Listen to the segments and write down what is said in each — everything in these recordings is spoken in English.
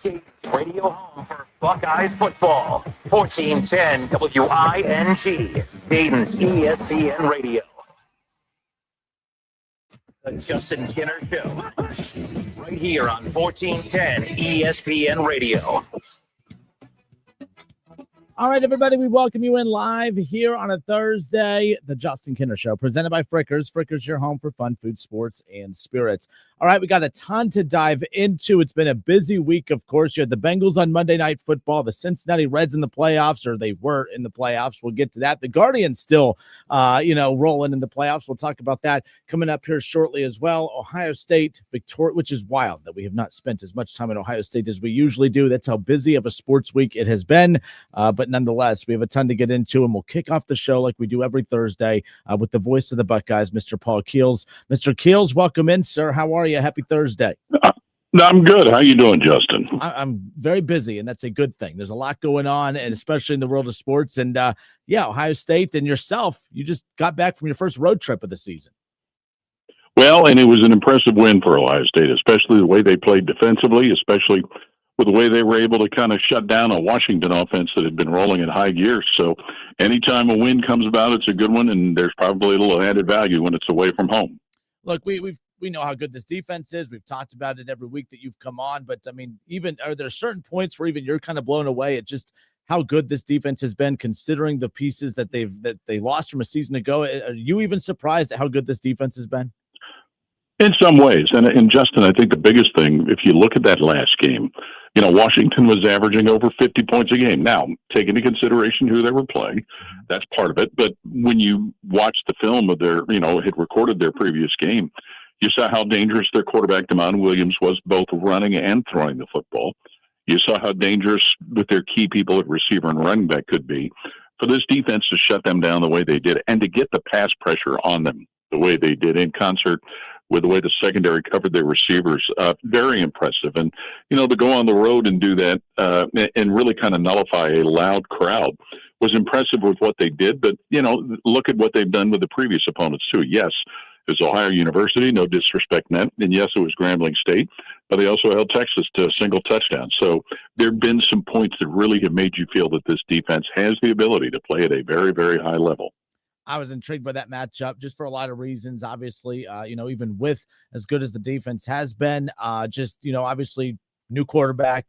Dayton's radio home for Buckeyes football. 1410 WING, Dayton's ESPN radio. The Justin Kinner Show, right here on 1410 ESPN radio. All right, everybody, we welcome you in live here on a Thursday, the Justin Kinner Show, presented by Frickers. Frickers, your home for fun, food, sports, and spirits. All right, we got a ton to dive into. It's been a busy week, of course. You had the Bengals on Monday Night Football, the Cincinnati Reds in the playoffs, or they were in the playoffs. We'll get to that. The Guardians still, rolling in the playoffs. We'll talk about that coming up here shortly as well. Ohio State, Victoria, which is wild that we have not spent as much time in Ohio State as we usually do. That's how busy of a sports week it has been. But nonetheless, we have a ton to get into, and we'll kick off the show like we do every Thursday with the voice of the Buckeyes, Mr. Paul Keels. Mr. Keels, welcome in, sir. How are you? Happy Thursday. I'm good. How you doing, Justin? I'm very busy, and that's a good thing. There's a lot going on, and especially in the world of sports. And, Ohio State and yourself, you just got back from your first road trip of the season. Well, and it was an impressive win for Ohio State, especially the way they played defensively, especially with the way they were able to kind of shut down a Washington offense that had been rolling in high gear. So anytime a win comes about, it's a good one, and there's probably a little added value when it's away from home. Look, we know how good this defense is. We've talked about it every week that you've come on, but I mean, are there certain points where even you're kind of blown away at just how good this defense has been, considering the pieces that they lost from a season ago? Are you even surprised at how good this defense has been? In some ways. And Justin, I think the biggest thing, if you look at that last game, Washington was averaging over 50 points a game. Now, take into consideration who they were playing. That's part of it. But when you watch the film of their, had recorded their previous game, you saw how dangerous their quarterback, Damon Williams, was both running and throwing the football. You saw how dangerous with their key people at receiver and running back could be. For this defense to shut them down the way they did and to get the pass pressure on them the way they did in concert with the way the secondary covered their receivers, very impressive. And, to go on the road and do that and really kind of nullify a loud crowd was impressive with what they did. But, look at what they've done with the previous opponents, too. Yes, it was Ohio University, no disrespect meant. And, yes, it was Grambling State, but they also held Texas to a single touchdown. So there have been some points that really have made you feel that this defense has the ability to play at a very, very high level. I was intrigued by that matchup just for a lot of reasons. Obviously, even with as good as the defense has been, obviously new quarterback,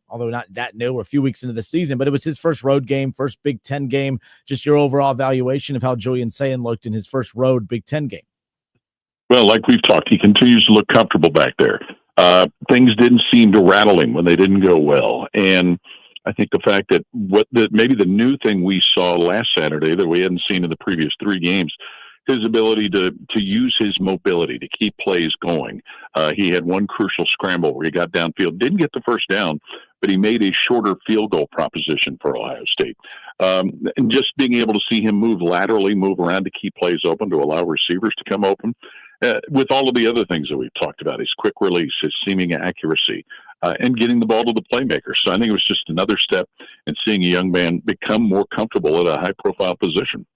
although not that new, we're a few weeks into the season, but it was his first road game, first Big Ten game. Just your overall evaluation of how Julian Sayin looked in his first road Big Ten game. Well, like we've talked, he continues to look comfortable back there. Things didn't seem to rattle him when they didn't go well. And I think the fact that maybe the new thing we saw last Saturday that we hadn't seen in the previous three games, his ability to use his mobility to keep plays going. He had one crucial scramble where he got downfield, didn't get the first down, but he made a shorter field goal proposition for Ohio State. And just being able to see him move laterally, move around to keep plays open, to allow receivers to come open. With all of the other things that we've talked about, his quick release, his seeming accuracy, and getting the ball to the playmaker. So I think it was just another step in seeing a young man become more comfortable at a high-profile position.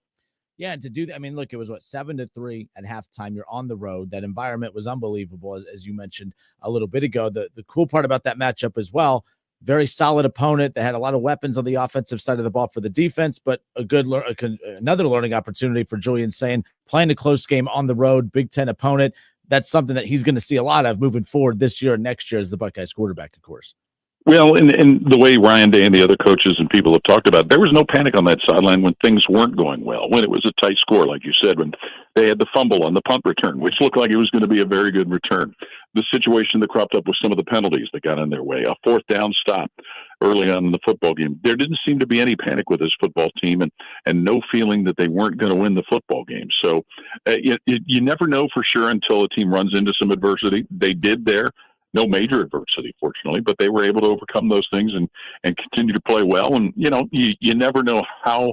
Yeah, and to do that, I mean, look, it was 7-3 at halftime. You're on the road. That environment was unbelievable, as you mentioned a little bit ago. The cool part about that matchup as well, very solid opponent. They had a lot of weapons on the offensive side of the ball for the defense, but another learning opportunity for Julian Sayin, playing a close game on the road, Big Ten opponent. That's something that he's going to see a lot of moving forward this year and next year as the Buckeyes quarterback, of course. Well, and the way Ryan Day and the other coaches and people have talked about, there was no panic on that sideline when things weren't going well, when it was a tight score, like you said, when they had the fumble on the punt return, which looked like it was going to be a very good return. The situation that cropped up with some of the penalties that got in their way, a fourth down stop early on in the football game. There didn't seem to be any panic with this football team and no feeling that they weren't going to win the football game. So you never know for sure until a team runs into some adversity. They did there. No major adversity, fortunately, but they were able to overcome those things and continue to play well. And, you never know how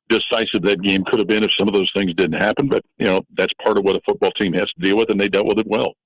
decisive that game could have been if some of those things didn't happen. But, that's part of what a football team has to deal with, and they dealt with it well.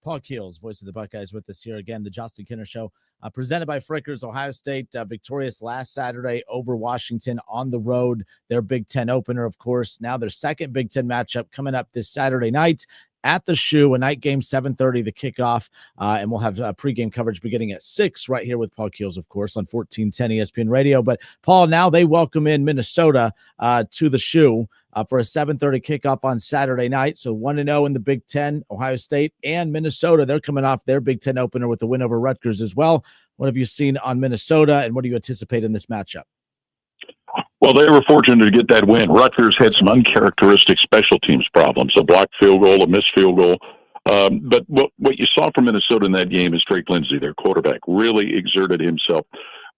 Paul Keels, voice of the Buckeyes, with us here again, the Justin Kinner Show, presented by Frickers. Ohio State victorious last Saturday over Washington on the road, their Big Ten opener, of course. Now their second Big Ten matchup coming up this Saturday night at the Shoe, a night game, 7:30, the kickoff, and we'll have pregame coverage beginning at 6 right here with Paul Keels, of course, on 1410 ESPN Radio. But, Paul, now they welcome in Minnesota to the Shoe for a 7:30 kickoff on Saturday night. So 1-0 in the Big Ten, Ohio State and Minnesota. They're coming off their Big Ten opener with the win over Rutgers as well. What have you seen on Minnesota, and what do you anticipate in this matchup? Well, they were fortunate to get that win. Rutgers had some uncharacteristic special teams problems, a blocked field goal, a missed field goal. But what you saw from Minnesota in that game is Drake Lindsey, their quarterback, really exerted himself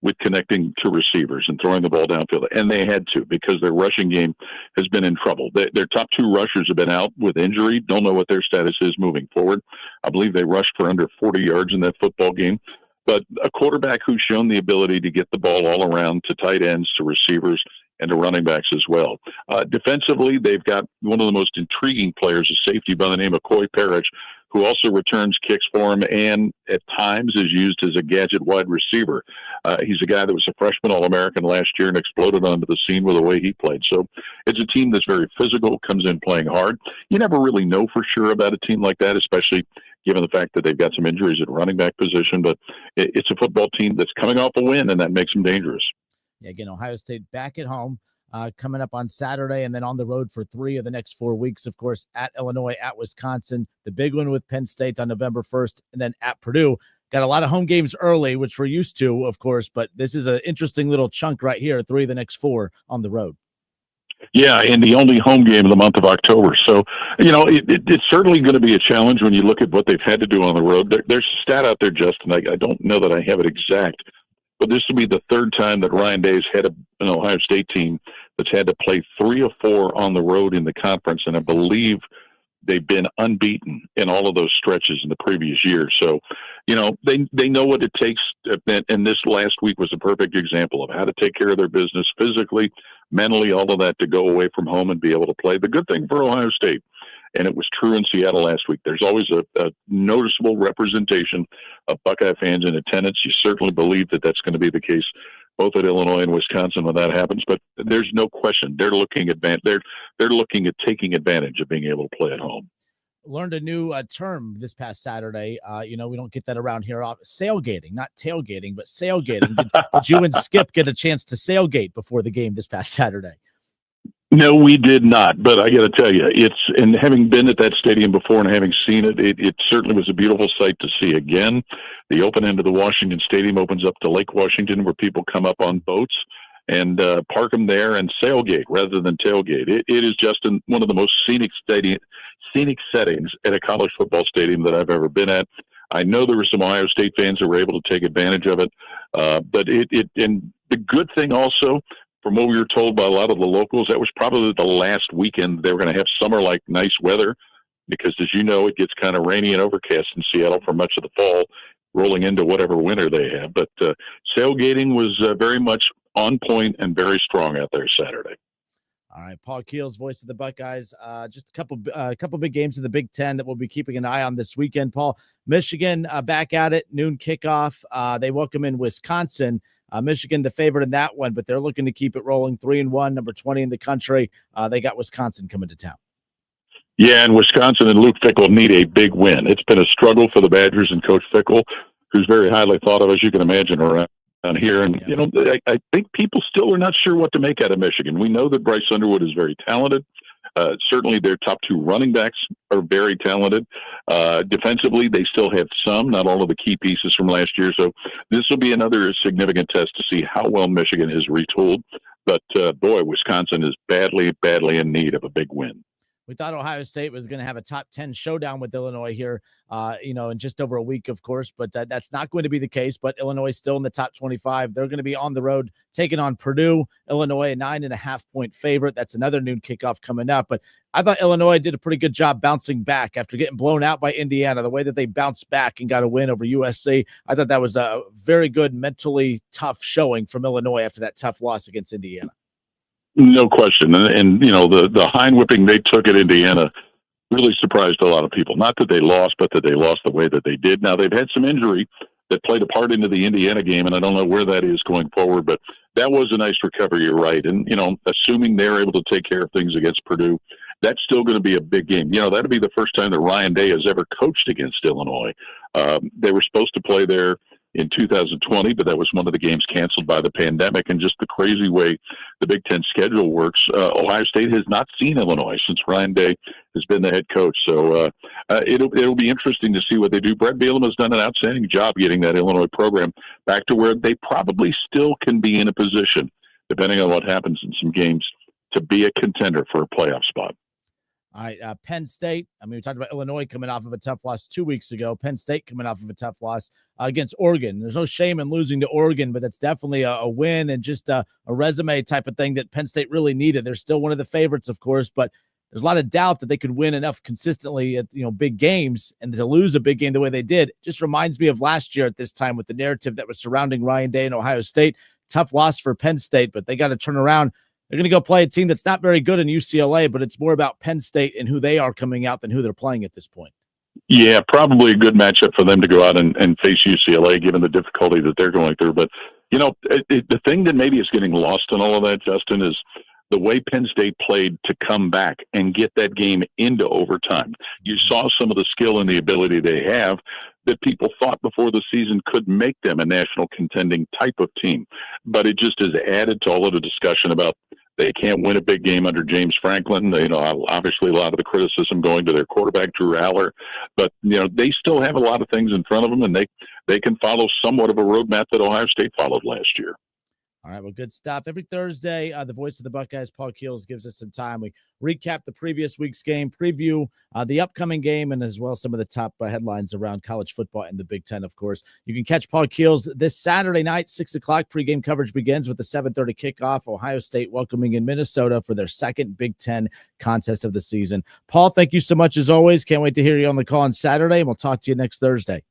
with connecting to receivers and throwing the ball downfield. And they had to, because their rushing game has been in trouble. Their top 2 rushers have been out with injury. Don't know what their status is moving forward. I believe they rushed for under 40 yards in that football game. But a quarterback who's shown the ability to get the ball all around to tight ends, to receivers, and to running backs as well. Defensively, they've got one of the most intriguing players, a safety by the name of Coy Parrish, who also returns kicks for him and at times is used as a gadget wide receiver. He's a guy that was a freshman All-American last year and exploded onto the scene with the way he played. So it's a team that's very physical, comes in playing hard. You never really know for sure about a team like that, especially given the fact that they've got some injuries at running back position. But it's a football team that's coming off a win, and that makes them dangerous. Yeah, again, Ohio State back at home, coming up on Saturday, and then on the road for 3 of the next 4 weeks, of course, at Illinois, at Wisconsin, the big one with Penn State on November 1st, and then at Purdue. Got a lot of home games early, which we're used to, of course, but this is an interesting little chunk right here, 3 of the next 4 on the road. Yeah, and the only home game of the month of October. So, it's certainly going to be a challenge when you look at what they've had to do on the road. There's a stat out there, Justin. I don't know that I have it exact, but this will be the 3rd time that Ryan Day's had an Ohio State team that's had to play 3 or 4 on the road in the conference, and I believe they've been unbeaten in all of those stretches in the previous year. So, they know what it takes, and this last week was a perfect example of how to take care of their business physically, mentally, all of that, to go away from home and be able to play. The good thing for Ohio State, and it was true in Seattle last week, there's always a noticeable representation of Buckeye fans in attendance. You certainly believe that that's going to be the case both at Illinois and Wisconsin when that happens. But there's no question they're looking at taking advantage of being able to play at home. Learned a new term this past Saturday. We don't get that around here. Sailgating, not tailgating, but sailgating. Did you and Skip get a chance to sailgate before the game this past Saturday? No, we did not. But I got to tell you, and having been at that stadium before and having seen it, it certainly was a beautiful sight to see again. The open end of the Washington Stadium opens up to Lake Washington, where people come up on boats and park them there and sailgate rather than tailgate. It is just one of the most scenic settings at a college football stadium that I've ever been at. I know there were some Ohio State fans that were able to take advantage of it, but and the good thing also, from what we were told by a lot of the locals, that was probably the last weekend they were going to have summer-like nice weather, because, as you know, it gets kind of rainy and overcast in Seattle for much of the fall, rolling into whatever winter they have. But sailgating was very much on point and very strong out there Saturday. All right, Paul Keels, voice of the Buckeyes. Just a couple big games in the Big Ten that we'll be keeping an eye on this weekend. Paul, Michigan back at it, noon kickoff. They welcome in Wisconsin. Michigan the favorite in that one, but they're looking to keep it rolling. 3-1, number 20 in the country. They got Wisconsin coming to town. Yeah, and Wisconsin and Luke Fickell need a big win. It's been a struggle for the Badgers and Coach Fickell, who's very highly thought of, as you can imagine, around here. And, I think people still are not sure what to make out of Michigan. We know that Bryce Underwood is very talented. Certainly their top 2 running backs are very talented. Defensively, they still have not all of the key pieces from last year. So this will be another significant test to see how well Michigan has retooled. But, boy, Wisconsin is badly, badly in need of a big win. We thought Ohio State was going to have a top 10 showdown with Illinois here, in just over a week, of course, but that's not going to be the case. But Illinois is still in the top 25. They're going to be on the road taking on Purdue. Illinois, a 9.5-point favorite. That's another noon kickoff coming up. But I thought Illinois did a pretty good job bouncing back after getting blown out by Indiana. The way that they bounced back and got a win over USC, I thought that was a very good, mentally tough showing from Illinois after that tough loss against Indiana. No question. And the hind whipping they took at Indiana really surprised a lot of people. Not that they lost, but that they lost the way that they did. Now, they've had some injury that played a part into the Indiana game, and I don't know where that is going forward, but that was a nice recovery, you're right. And, assuming they're able to take care of things against Purdue that's still going to be a big game. That'll be the first time that Ryan Day has ever coached against Illinois. They were supposed to play there in 2020, but that was one of the games canceled by the pandemic. And just the crazy way the Big Ten schedule works, Ohio State has not seen Illinois since Ryan Day has been the head coach. So it'll be interesting to see what they do. Brett Bielema has done an outstanding job getting that Illinois program back to where they probably still can be in a position, depending on what happens in some games, to be a contender for a playoff spot. All right, Penn State. I mean, we talked about Illinois coming off of a tough loss 2 weeks ago. Penn State coming off of a tough loss against Oregon. There's no shame in losing to Oregon, but that's definitely a win and just a resume type of thing that Penn State really needed. They're still one of the favorites, of course, but there's a lot of doubt that they could win enough consistently at big games, and to lose a big game the way they did just reminds me of last year at this time with the narrative that was surrounding Ryan Day and Ohio State. Tough loss for Penn State, but they got to turn around. They're going to go play a team that's not very good in UCLA, but it's more about Penn State and who they are coming out than who they're playing at this point. Yeah, probably a good matchup for them to go out and face UCLA, given the difficulty that they're going through. But, the thing that maybe is getting lost in all of that, Justin, is the way Penn State played to come back and get that game into overtime. You saw some of the skill and the ability they have that people thought before the season could make them a national contending type of team. But it just has added to all of the discussion about they can't win a big game under James Franklin. Obviously a lot of the criticism going to their quarterback, Drew Aller. But, they still have a lot of things in front of them, and they can follow somewhat of a roadmap that Ohio State followed last year. All right, well, good stuff. Every Thursday, the voice of the Buckeyes, Paul Keels, gives us some time. We recap the previous week's game, preview the upcoming game, and as well some of the top headlines around college football and the Big Ten, of course. You can catch Paul Keels this Saturday night, 6 o'clock. Pregame coverage begins with the 7:30 kickoff. Ohio State welcoming in Minnesota for their second Big Ten contest of the season. Paul, thank you so much as always. Can't wait to hear you on the call on Saturday, and we'll talk to you next Thursday.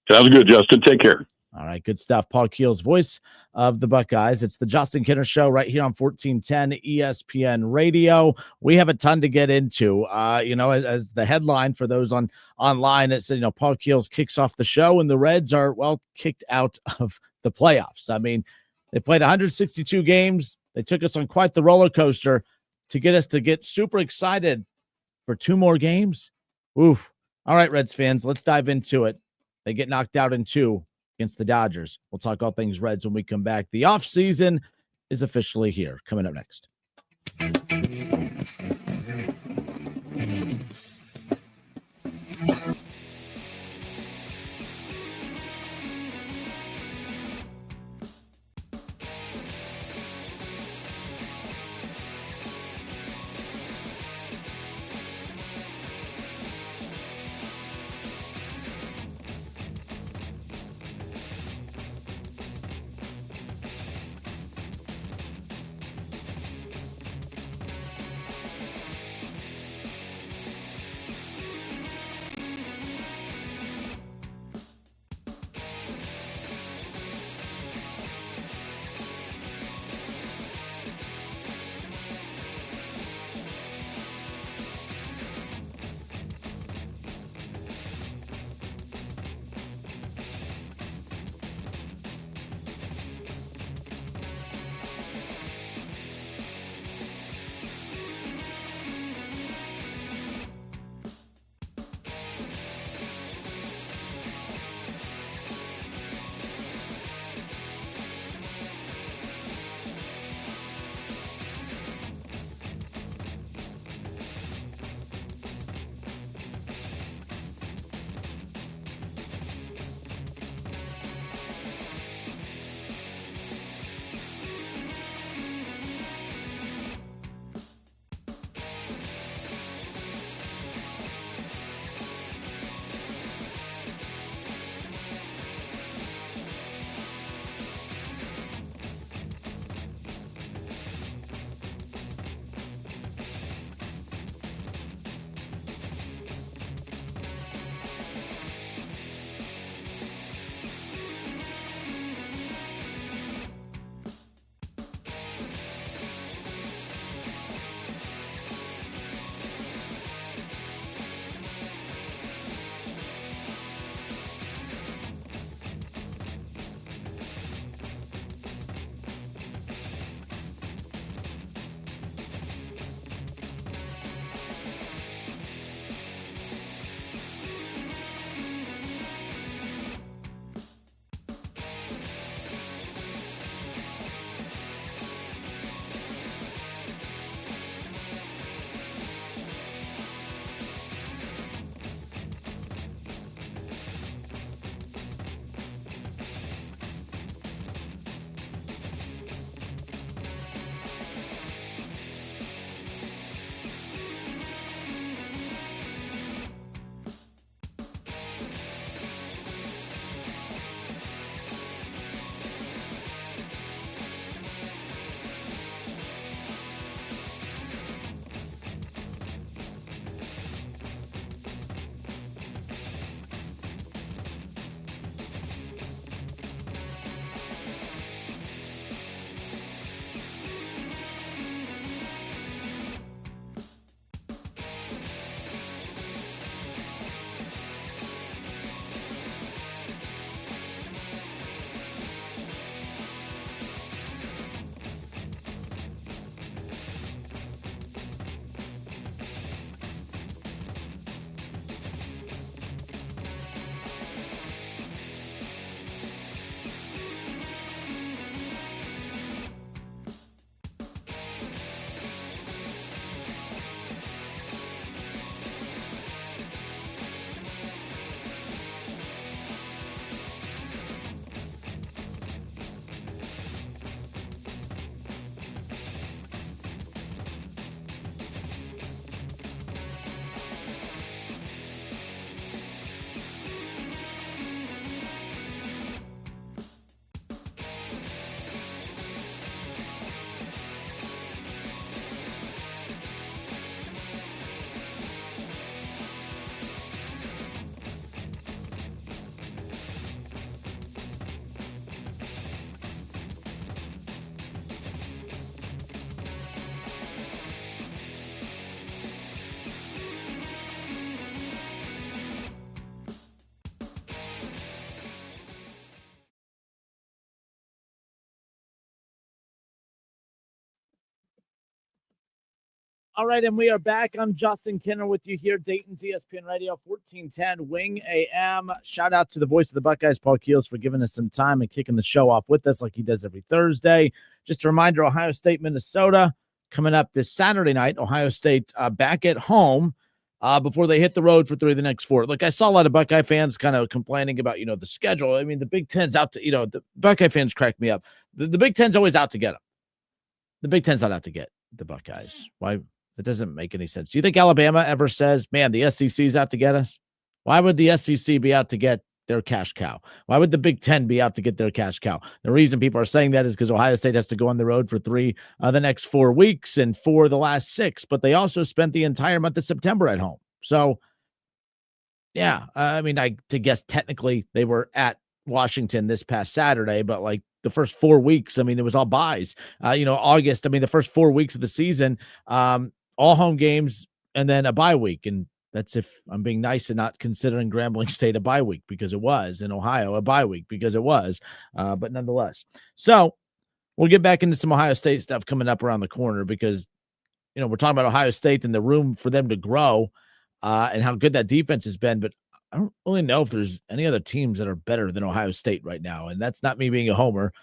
Sounds good, Justin. Take care. All right, good stuff. Paul Keels, voice of the Buckeyes. It's the Justin Kinner Show right here on 1410 ESPN Radio. We have a ton to get into. As the headline for those online, it said, Paul Keels kicks off the show, and the Reds are, kicked out of the playoffs. I mean, they played 162 games. They took us on quite the roller coaster to get us to get super excited for 2 more games. Oof. All right, Reds fans, let's dive into it. They get knocked out in 2 against the Dodgers. We'll talk all things Reds when we come back. The offseason is officially here. Coming up next. All right, and we are back. I'm Justin Kinner with you here, Dayton's ESPN Radio, 1410 Wing AM. Shout out to the voice of the Buckeyes, Paul Keels, for giving us some time and kicking the show off with us like he does every Thursday. Just a reminder, Ohio State, Minnesota, coming up this Saturday night. Ohio State back at home before they hit the road for 3 of the next 4. Look, I saw a lot of Buckeye fans kind of complaining about, the schedule. I mean, the Big Ten's out to, the Buckeye fans crack me up. The Big Ten's always out to get them. The Big Ten's not out to get the Buckeyes. Why? That doesn't make any sense. Do you think Alabama ever says, man, the SEC's out to get us? Why would the SEC be out to get their cash cow? Why would the Big Ten be out to get their cash cow? The reason people are saying that is because Ohio State has to go on the road for 3 the next 4 weeks and 4 the last 6, but they also spent the entire month of September at home. So, yeah, to guess technically they were at Washington this past Saturday, but like the first 4 weeks, it was all buys. August, the first 4 weeks of the season, all home games and then a bye week. And that's if I'm being nice and not considering Grambling State a bye week, because it was, in Ohio a bye week because it was, but nonetheless. So we'll get back into some Ohio State stuff coming up around the corner, because, we're talking about Ohio State and the room for them to grow and how good that defense has been. But I don't really know if there's any other teams that are better than Ohio State right now. And that's not me being a homer.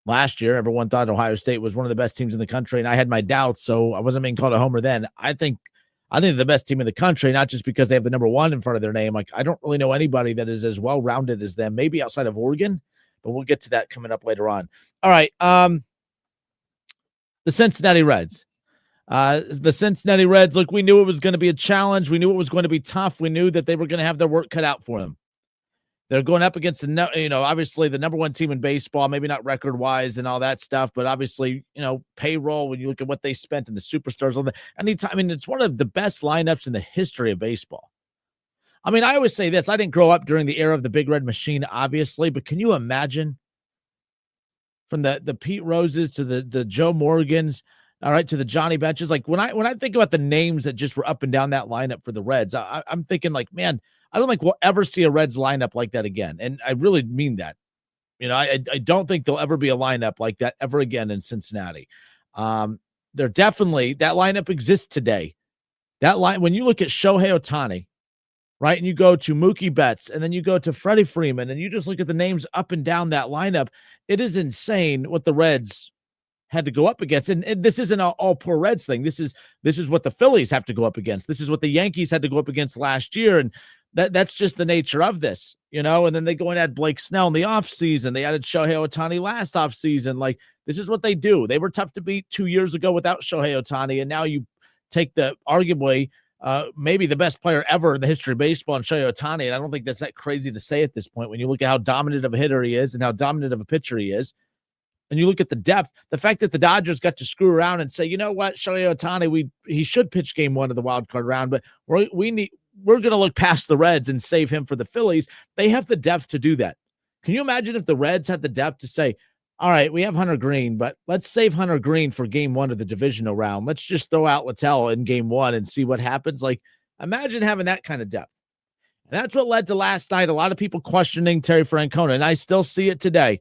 Last year, everyone thought Ohio State was one of the best teams in the country, and I had my doubts, so I wasn't being called a homer then. I think they're the best team in the country, not just because they have the number 1 in front of their name. Like, I don't really know anybody that is as well-rounded as them, maybe outside of Oregon, but we'll get to that coming up later on. All right, the Cincinnati Reds. Look, we knew it was going to be a challenge. We knew it was going to be tough. We knew that they were going to have their work cut out for them. They're going up against obviously the number 1 team in baseball, maybe not record wise and all that stuff, but obviously, payroll, when you look at what they spent and the superstars on it's one of the best lineups in the history of baseball. I always say this, I didn't grow up during the era of the Big Red Machine, obviously, but can you imagine from the Pete Roses to the Joe Morgans, all right, to the Johnny Benches? Like, when I think about the names that just were up and down that lineup for the Reds, I'm thinking like, man, I don't think we'll ever see a Reds lineup like that again. And I really mean that. I don't think there'll ever be a lineup like that ever again in Cincinnati. They're definitely, that lineup exists today. That line, when you look at Shohei Ohtani, right, and you go to Mookie Betts, and then you go to Freddie Freeman, and you just look at the names up and down that lineup, it is insane what the Reds had to go up against. And this isn't all poor Reds thing. This is what the Phillies have to go up against. This is what the Yankees had to go up against last year. And that's just the nature of this, and then they go and add Blake Snell in the offseason. They added Shohei Ohtani last offseason. Like, this is what they do. They were tough to beat 2 years ago without Shohei Ohtani, and now you take the arguably maybe the best player ever in the history of baseball in Shohei Ohtani, and I don't think that's that crazy to say at this point when you look at how dominant of a hitter he is and how dominant of a pitcher he is. And you look at the depth, the fact that the Dodgers got to screw around and say, you know what, Shohei Ohtani, he should pitch game 1 of the wild card round, but we're going to look past the Reds and save him for the Phillies. They have the depth to do that. Can you imagine if the Reds had the depth to say, all right, we have Hunter Green, but let's save Hunter Green for game 1 of the divisional round. Let's just throw out Littell in game 1 and see what happens. Like, imagine having that kind of depth. And that's what led to last night. A lot of people questioning Terry Francona, and I still see it today.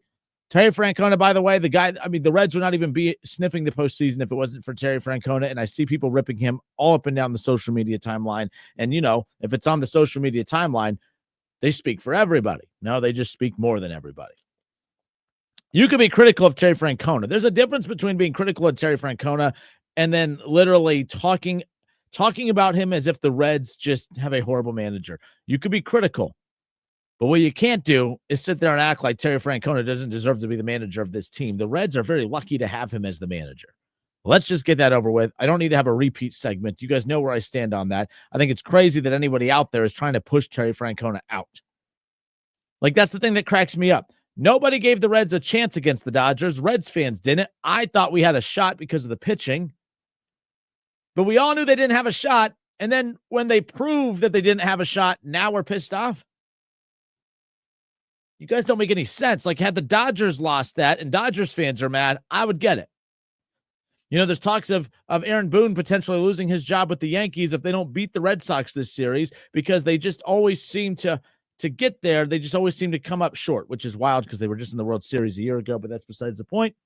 Terry Francona, by the way, the Reds would not even be sniffing the postseason if it wasn't for Terry Francona, and I see people ripping him all up and down the social media timeline. And, if it's on the social media timeline, they speak for everybody. No, they just speak more than everybody. You could be critical of Terry Francona. There's a difference between being critical of Terry Francona and then literally talking about him as if the Reds just have a horrible manager. You could be critical. But what you can't do is sit there and act like Terry Francona doesn't deserve to be the manager of this team. The Reds are very lucky to have him as the manager. Let's just get that over with. I don't need to have a repeat segment. You guys know where I stand on that. I think it's crazy that anybody out there is trying to push Terry Francona out. Like, that's the thing that cracks me up. Nobody gave the Reds a chance against the Dodgers. Reds fans didn't. I thought we had a shot because of the pitching. But we all knew they didn't have a shot. And then when they proved that they didn't have a shot, now we're pissed off. You guys don't make any sense. Like, had the Dodgers lost that and Dodgers fans are mad, I would get it. There's talks of Aaron Boone potentially losing his job with the Yankees if they don't beat the Red Sox this series, because they just always seem to get there. They just always seem to come up short, which is wild because they were just in the World Series a year ago, but that's besides the point.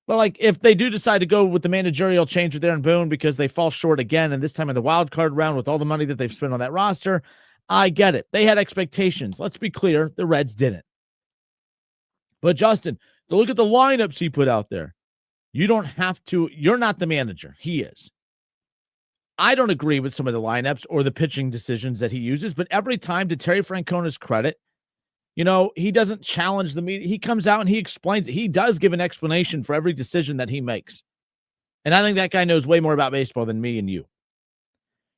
But like, if they do decide to go with the managerial change with Aaron Boone because they fall short again, and this time in the wild card round with all the money that they've spent on that roster, I get it. They had expectations. Let's be clear, the Reds didn't. But Justin, to look at the lineups he put out there, you don't have to. You're not the manager. He is. I don't agree with some of the lineups or the pitching decisions that he uses, but every time, to Terry Francona's credit, he doesn't challenge the media. He comes out and he explains it. He does give an explanation for every decision that he makes. And I think that guy knows way more about baseball than me and you.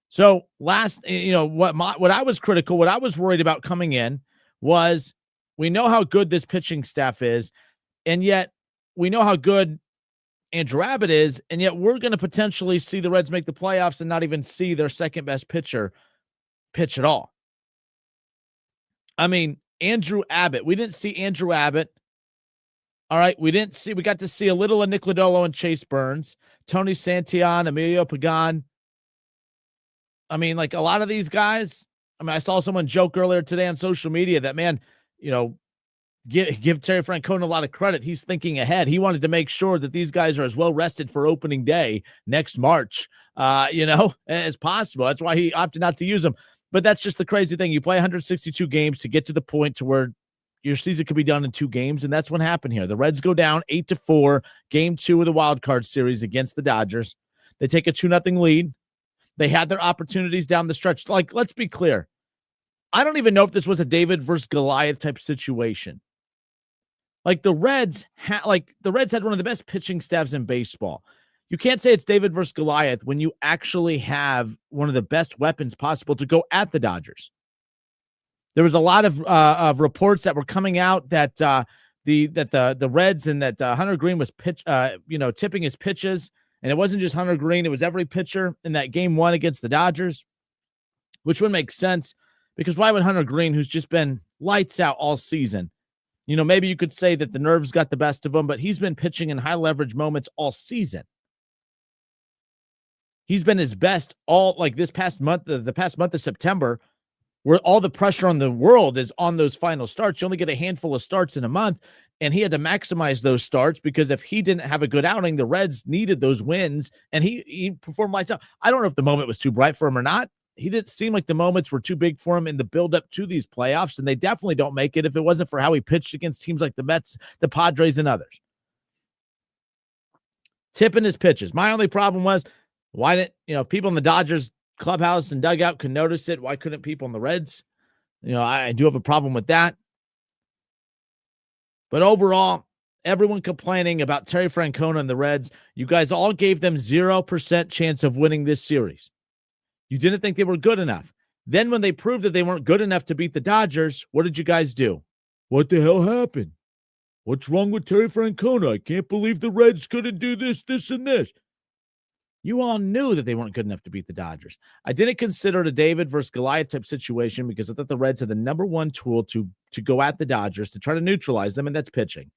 So what I was critical, what I was worried about coming in was, we know how good this pitching staff is, and yet we know how good Andrew Abbott is, and yet we're going to potentially see the Reds make the playoffs and not even see their second best pitcher pitch at all. I mean, Andrew Abbott. We didn't see Andrew Abbott. All right, we got to see a little of Nick Lodolo and Chase Burns, Tony Santillan, Emilio Pagan. I mean, like, a lot of these guys. I mean, I saw someone joke earlier today on social media that, man, give Terry Francona a lot of credit. He's thinking ahead. He wanted to make sure that these guys are as well rested for opening day next March, as possible. That's why he opted not to use them. But that's just the crazy thing. You play 162 games to get to the point to where your season could be done in 2 games, and that's what happened here. The Reds go down 8-4, game 2 of the wild card series against the Dodgers. They take a 2-0 lead. They had their opportunities down the stretch. Like, let's be clear. I don't even know if this was a David versus Goliath type situation. Like, the Reds had one of the best pitching staffs in baseball. You can't say it's David versus Goliath when you actually have one of the best weapons possible to go at the Dodgers. There was a lot of reports that were coming out that the Reds and that Hunter Green was tipping his pitches, and it wasn't just Hunter Green; it was every pitcher in that game 1 against the Dodgers, which would make sense because why would Hunter Green, who's just been lights out all season, maybe you could say that the nerves got the best of him, but he's been pitching in high leverage moments all season. He's been his best all this past month, the past month of September, where all the pressure on the world is on those final starts. You only get a handful of starts in a month, and he had to maximize those starts because if he didn't have a good outing, the Reds needed those wins, and he performed lights out. I don't know if the moment was too bright for him or not. He didn't seem like the moments were too big for him in the buildup to these playoffs, and they definitely don't make it if it wasn't for how he pitched against teams like the Mets, the Padres, and others. Tipping his pitches. My only problem was, why didn't, if people in the Dodgers clubhouse and dugout could notice it, why couldn't people in the Reds? I do have a problem with that. But overall, everyone complaining about Terry Francona and the Reds, you guys all gave them 0% chance of winning this series. You didn't think they were good enough. Then when they proved that they weren't good enough to beat the Dodgers, what did you guys do? What the hell happened? What's wrong with Terry Francona? I can't believe the Reds couldn't do this, this, and this. You all knew that they weren't good enough to beat the Dodgers. I didn't consider it a David versus Goliath type situation because I thought the Reds had the number one tool to go at the Dodgers, to try to neutralize them, and that's pitching.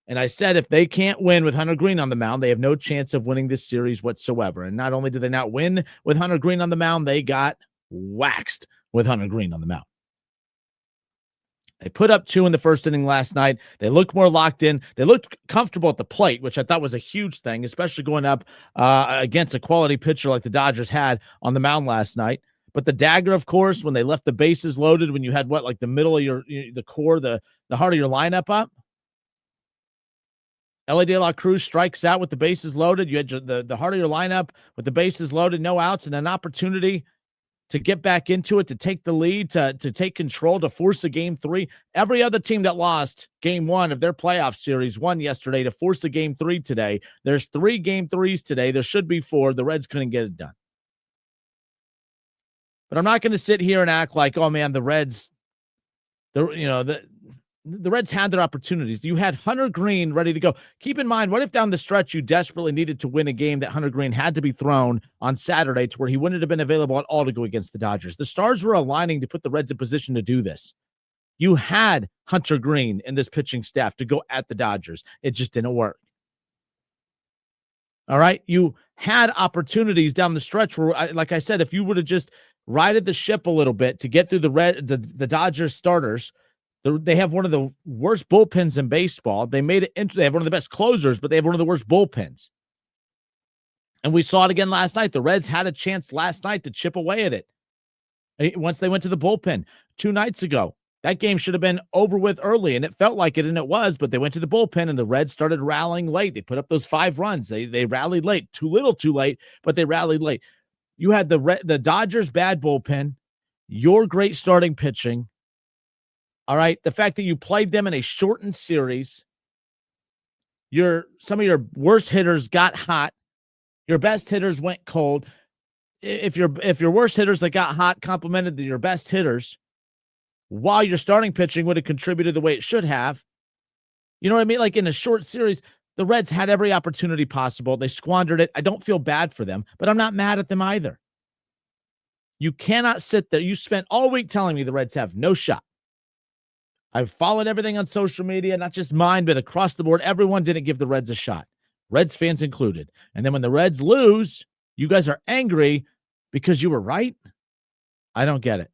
And I said if they can't win with Hunter Green on the mound, they have no chance of winning this series whatsoever. And not only did they not win with Hunter Green on the mound, they got waxed with Hunter Green on the mound. They put up 2 in the first inning last night. They looked more locked in. They looked comfortable at the plate, which I thought was a huge thing, especially going up against a quality pitcher like the Dodgers had on the mound last night. But the dagger, of course, when they left the bases loaded, when you had the middle of the core, the heart of your lineup up. Elly De La Cruz strikes out with the bases loaded. You had the heart of your lineup with the bases loaded, no outs, and an opportunity to get back into it, to take the lead, to take control, to force a game 3. Every other team that lost game 1 of their playoff series won yesterday to force a game 3 today. There's 3 game 3s today. There should be 4. The Reds couldn't get it done. But I'm not going to sit here and act like, oh man, the Reds, the Reds had their opportunities. You had Hunter Green ready to go. Keep in mind, what if down the stretch you desperately needed to win a game that Hunter Green had to be thrown on Saturday to where he wouldn't have been available at all to go against the Dodgers? The stars were aligning to put the Reds in position to do this. You had Hunter Green in this pitching staff to go at the Dodgers. It just didn't work. All right? You had opportunities down the stretch where, like I said, if you would have just righted the ship a little bit to get through the Dodgers starters, They have one of the worst bullpens in baseball. They made it. They have one of the best closers, but they have one of the worst bullpens. And we saw it again last night. The Reds had a chance last night to chip away at it. Once they went to the bullpen 2 nights ago, that game should have been over with early, and it felt like it, and it was, but they went to the bullpen, and the Reds started rallying late. They put up those 5 runs. They rallied late. Too little, too late, but they rallied late. You had the Dodgers' bad bullpen, your great starting pitching. All right, the fact that you played them in a shortened series, some of your worst hitters got hot. Your best hitters went cold. If your worst hitters that got hot complemented your best hitters, while your starting pitching would have contributed the way it should have, you know what I mean? Like in a short series, the Reds had every opportunity possible. They squandered it. I don't feel bad for them, but I'm not mad at them either. You cannot sit there. You spent all week telling me the Reds have no shot. I've followed everything on social media, not just mine, but across the board. Everyone didn't give the Reds a shot, Reds fans included. And then when the Reds lose, you guys are angry because you were right? I don't get it.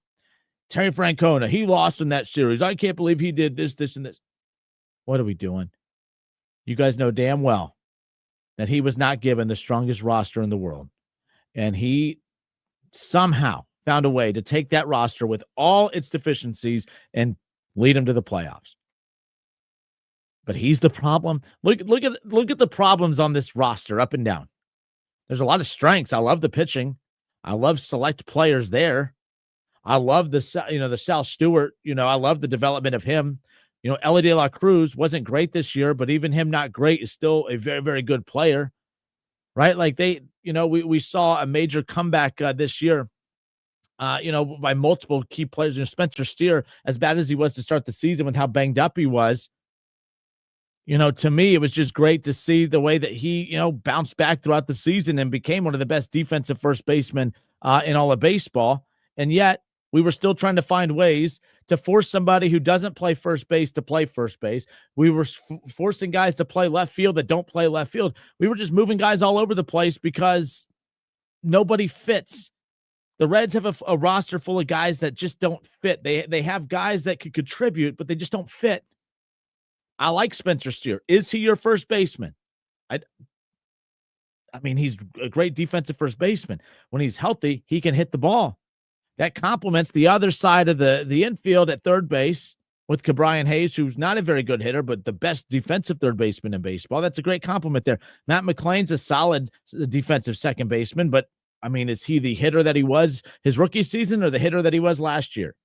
Terry Francona, he lost in that series. I can't believe he did this, this, and this. What are we doing? You guys know damn well that he was not given the strongest roster in the world. And he somehow found a way to take that roster with all its deficiencies and lead him to the playoffs. But he's the problem. Look at the problems on this roster up and down. There's a lot of strengths. I love the pitching. I love select players there. I love the Sal Stewart. I love the development of him. Ellie De La Cruz wasn't great this year, but even him not great is still a very, very good player, right? Like we saw a major comeback this year, by multiple key players. Spencer Steer, as bad as he was to start the season with how banged up he was, to me, it was just great to see the way that he, bounced back throughout the season and became one of the best defensive first basemen in all of baseball. And yet we were still trying to find ways to force somebody who doesn't play first base to play first base. We were forcing guys to play left field that don't play left field. We were just moving guys all over the place because nobody fits. The Reds have a roster full of guys that just don't fit. They have guys that could contribute, but they just don't fit. I like Spencer Steer. Is he your first baseman? I mean, he's a great defensive first baseman. When he's healthy, he can hit the ball. That complements the other side of the infield at third base with Ke'Bryan Hayes, who's not a very good hitter, but the best defensive third baseman in baseball. That's a great compliment there. Matt McClain's a solid defensive second baseman, but I mean, is he the hitter that he was his rookie season or the hitter that he was last year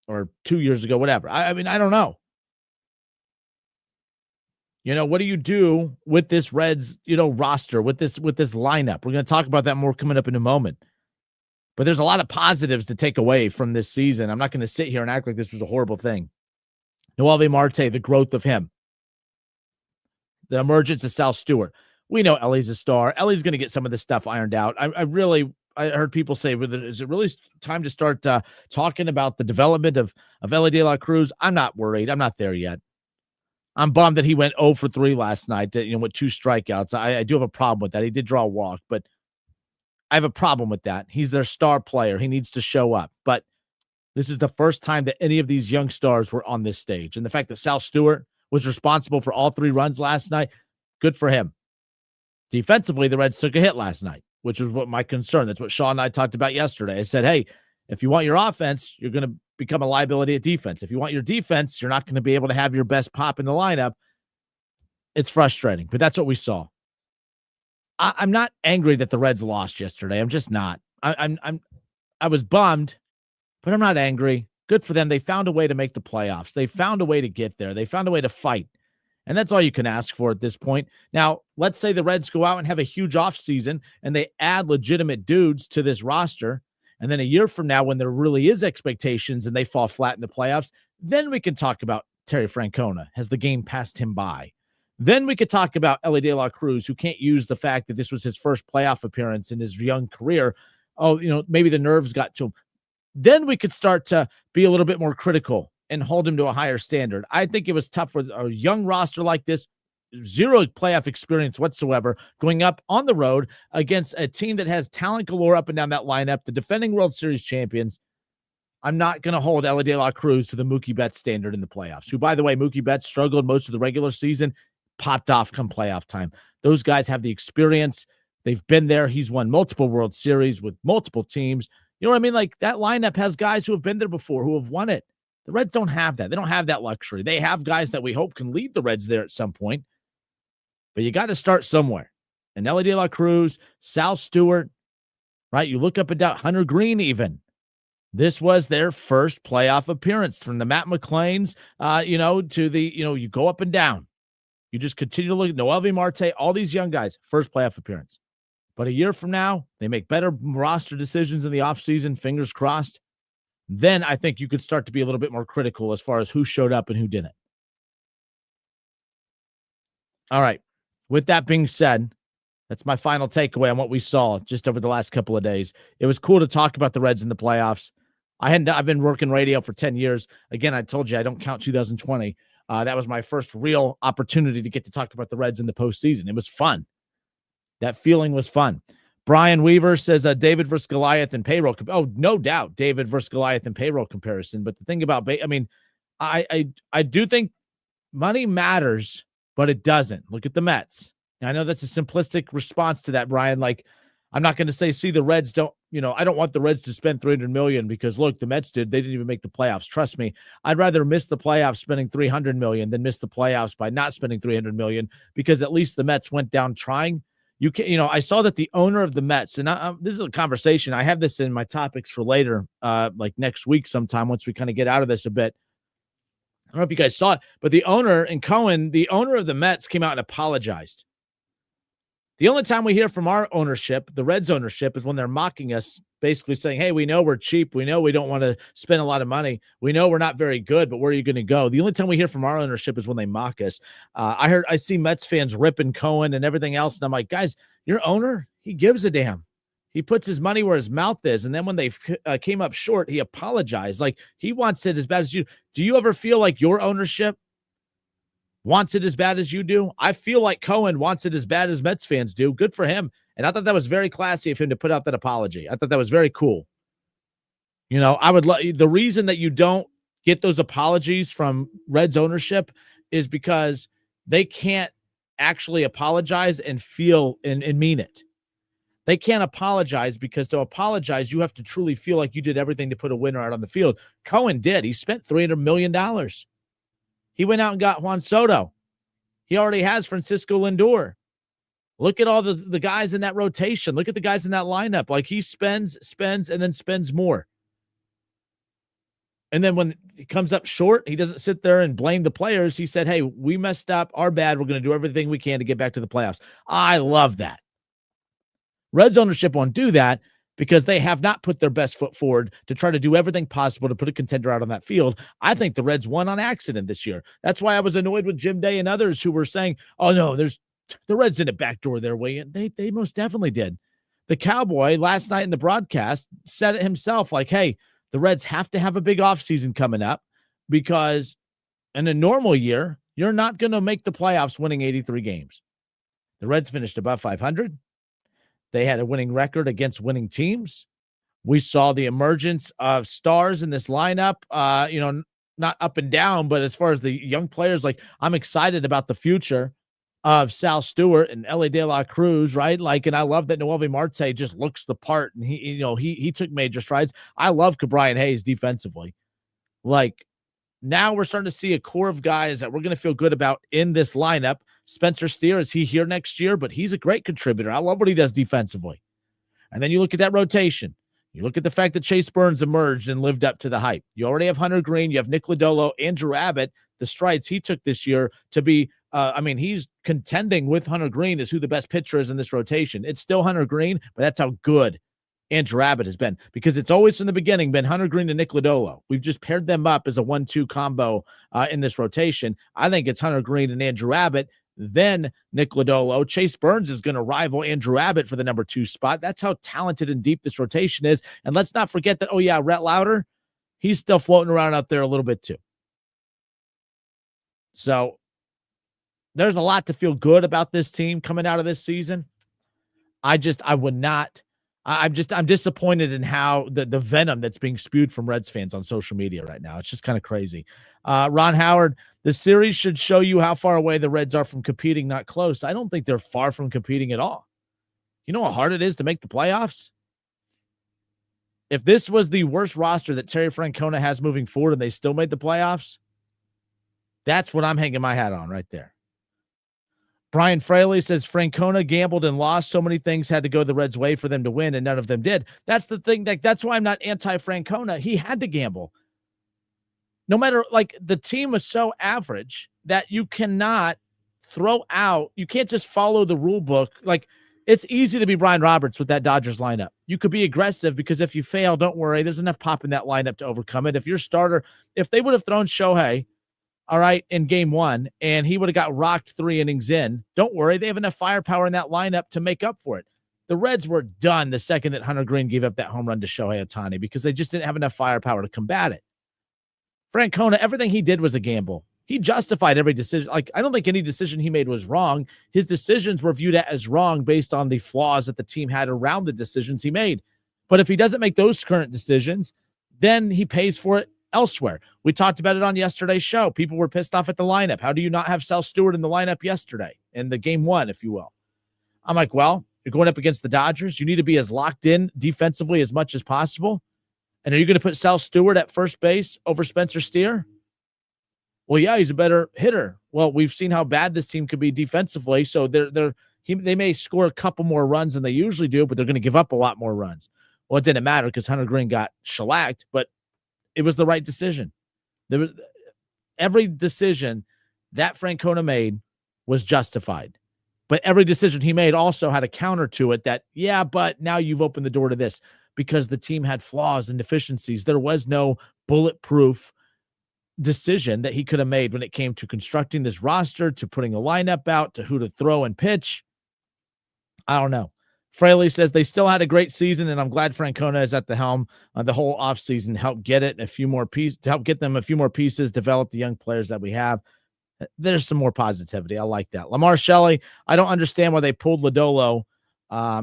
or 2 years ago, whatever? I mean, I don't know. What do you do with this Reds, roster, with this lineup? We're going to talk about that more coming up in a moment. But there's a lot of positives to take away from this season. I'm not going to sit here and act like this was a horrible thing. Noelvi Marte, the growth of him. The emergence of Sal Stewart. We know Ellie's a star. Ellie's going to get some of this stuff ironed out. I heard people say, is it really time to start talking about the development of Ellie De La Cruz? I'm not worried. I'm not there yet. I'm bummed that he went 0 for 3 last night, with 2 strikeouts. I do have a problem with that. He did draw a walk, but I have a problem with that. He's their star player. He needs to show up. But this is the first time that any of these young stars were on this stage. And the fact that Sal Stewart was responsible for all 3 runs last night, good for him. Defensively, the Reds took a hit last night, which was what my concern. That's what Sean and I talked about yesterday. I said, hey, if you want your offense, you're going to become a liability at defense. If you want your defense, you're not going to be able to have your best pop in the lineup. It's frustrating, but that's what we saw. I'm not angry that the Reds lost yesterday. I'm just not. I was bummed, but I'm not angry. Good for them. They found a way to make the playoffs. They found a way to get there. They found a way to fight. And that's all you can ask for at this point. Now, let's say the Reds go out and have a huge offseason and they add legitimate dudes to this roster. And then a year from now, when there really is expectations and they fall flat in the playoffs, then we can talk about Terry Francona. Has the game passed him by? Then we could talk about Ellie De La Cruz, who can't use the fact that this was his first playoff appearance in his young career. Oh, maybe the nerves got to him. Then we could start to be a little bit more critical and hold him to a higher standard. I think it was tough for a young roster like this, 0 playoff experience whatsoever, going up on the road against a team that has talent galore up and down that lineup, the defending World Series champions. I'm not going to hold Ellie De La Cruz to the Mookie Betts standard in the playoffs, who, by the way, Mookie Betts struggled most of the regular season, popped off come playoff time. Those guys have the experience. They've been there. He's won multiple World Series with multiple teams. You know what I mean? Like, that lineup has guys who have been there before, who have won it. The Reds don't have that. They don't have that luxury. They have guys that we hope can lead the Reds there at some point. But you got to start somewhere. And Ellie De La Cruz, Sal Stewart, right? You look up and down, Hunter Green even. This was their first playoff appearance from the Matt McClains, to the, you go up and down. You just continue to look at Noelvi Marte, all these young guys, first playoff appearance. But a year from now, they make better roster decisions in the offseason, fingers crossed. Then I think you could start to be a little bit more critical as far as who showed up and who didn't. All right. With that being said, that's my final takeaway on what we saw just over the last couple of days. It was cool to talk about the Reds in the playoffs. I've been working radio for 10 years. Again, I told you I don't count 2020. That was my first real opportunity to get to talk about the Reds in the postseason. It was fun. That feeling was fun. Brian Weaver says David versus Goliath in payroll. Oh, no doubt, David versus Goliath in payroll comparison. But the thing about, I do think money matters, but it doesn't. Look at the Mets. Now, I know that's a simplistic response to that, Brian. Like, I'm not going to say, see, the Reds don't, I don't want the Reds to spend $300 million because, look, the Mets did. They didn't even make the playoffs. Trust me, I'd rather miss the playoffs spending $300 million than miss the playoffs by not spending $300 million, because at least the Mets went down trying. I saw that the owner of the Mets, and this is a conversation. I have this in my topics for later, like next week sometime, once we kind of get out of this a bit. I don't know if you guys saw it, but the owner and Cohen, the owner of the Mets, came out and apologized. The only time we hear from our ownership, the Reds ownership, is when they're mocking us, basically saying, hey, we know we're cheap. We know we don't want to spend a lot of money. We know we're not very good, but where are you going to go? The only time we hear from our ownership is when they mock us. I see Mets fans ripping Cohen and everything else, and I'm like, guys, your owner, he gives a damn. He puts his money where his mouth is, and then when they came up short, he apologized. Like, he wants it as bad as you. Do you ever feel like your ownership wants it as bad as you do? I feel like Cohen wants it as bad as Mets fans do. Good for him. And I thought that was very classy of him to put out that apology. I thought that was very cool. I would the reason that you don't get those apologies from Reds ownership is because they can't actually apologize and feel and mean it. They can't apologize, because to apologize, you have to truly feel like you did everything to put a winner out on the field. Cohen did. He spent $300 million. He went out and got Juan Soto. He already has Francisco Lindor. Look at all the guys in that rotation. Look at the guys in that lineup. Like, he spends, and then spends more. And then when he comes up short, he doesn't sit there and blame the players. He said, hey, we messed up. Our bad. We're going to do everything we can to get back to the playoffs. I love that. Reds ownership won't do that, because they have not put their best foot forward to try to do everything possible to put a contender out on that field. I think the Reds won on accident this year. That's why I was annoyed with Jim Day and others who were saying, oh, no, the Reds didn't backdoor their way in. They most definitely did. The Cowboy last night in the broadcast said it himself, like, hey, the Reds have to have a big offseason coming up, because in a normal year, you're not going to make the playoffs winning 83 games. The Reds finished above 500. They had a winning record against winning teams. We saw the emergence of stars in this lineup, not up and down, but as far as the young players, like, I'm excited about the future of Sal Stewart and Ellie De La Cruz, right? Like, and I love that Noelvi Marte just looks the part, and he took major strides. I love Cabrian Hayes defensively. Like, now we're starting to see a core of guys that we're going to feel good about in this lineup. Spencer Steer, is he here next year? But he's a great contributor. I love what he does defensively. And then you look at that rotation. You look at the fact that Chase Burns emerged and lived up to the hype. You already have Hunter Green. You have Nick Lodolo, Andrew Abbott, the strides he took this year to be, he's contending with Hunter Green as who the best pitcher is in this rotation. It's still Hunter Green, but that's how good Andrew Abbott has been, because it's always from the beginning been Hunter Green and Nick Lodolo. We've just paired them up as a 1-2 combo in this rotation. I think it's Hunter Green and Andrew Abbott, then Nick Lodolo. Chase Burns is going to rival Andrew Abbott for the number 2 spot. That's how talented and deep this rotation is. And let's not forget that, Rhett Lauder, he's still floating around out there a little bit too. So there's a lot to feel good about this team coming out of this season. I would not I'm disappointed in how the venom that's being spewed from Reds fans on social media right now. It's just kind of crazy. Ron Howard, the series should show you how far away the Reds are from competing, not close. I don't think they're far from competing at all. You know how hard it is to make the playoffs? If this was the worst roster that Terry Francona has moving forward and they still made the playoffs, that's what I'm hanging my hat on right there. Brian Fraley says Francona gambled and lost. So many things had to go the Reds' way for them to win, and none of them did. That's the thing. That's why I'm not anti-Francona. He had to gamble. No matter, the team was so average that you cannot throw out. You can't just follow the rule book. It's easy to be Brian Roberts with that Dodgers lineup. You could be aggressive because if you fail, don't worry. There's enough pop in that lineup to overcome it. If they would have thrown Shohei, all right, in game 1, and he would have got rocked 3 innings in, don't worry. They have enough firepower in that lineup to make up for it. The Reds were done the second that Hunter Green gave up that home run to Shohei Ohtani because they just didn't have enough firepower to combat it. Francona, everything he did was a gamble. He justified every decision. I don't think any decision he made was wrong. His decisions were viewed as wrong based on the flaws that the team had around the decisions he made. But if he doesn't make those current decisions, then he pays for it elsewhere. We talked about it on yesterday's show. People were pissed off at the lineup. How do you not have Sal Stewart in the lineup yesterday in the game 1, if you will? I'm like, well, you're going up against the Dodgers. You need to be as locked in defensively as much as possible. And are you going to put Sal Stewart at first base over Spencer Steer? Well, yeah, he's a better hitter. Well, we've seen how bad this team could be defensively. So they may score a couple more runs than they usually do, but they're going to give up a lot more runs. Well, it didn't matter because Hunter Green got shellacked, but it was the right decision. Every decision that Francona made was justified. But every decision he made also had a counter to it that, yeah, but now you've opened the door to this because the team had flaws and deficiencies. There was no bulletproof decision that he could have made when it came to constructing this roster, to putting a lineup out, to who to throw and pitch. I don't know. Fraley says they still had a great season, and I'm glad Francona is at the helm. The whole offseason help get it a few more pieces, to help get them a few more pieces, develop the young players that we have. There's some more positivity. I like that. Lamar Shelley, I don't understand why they pulled Lodolo.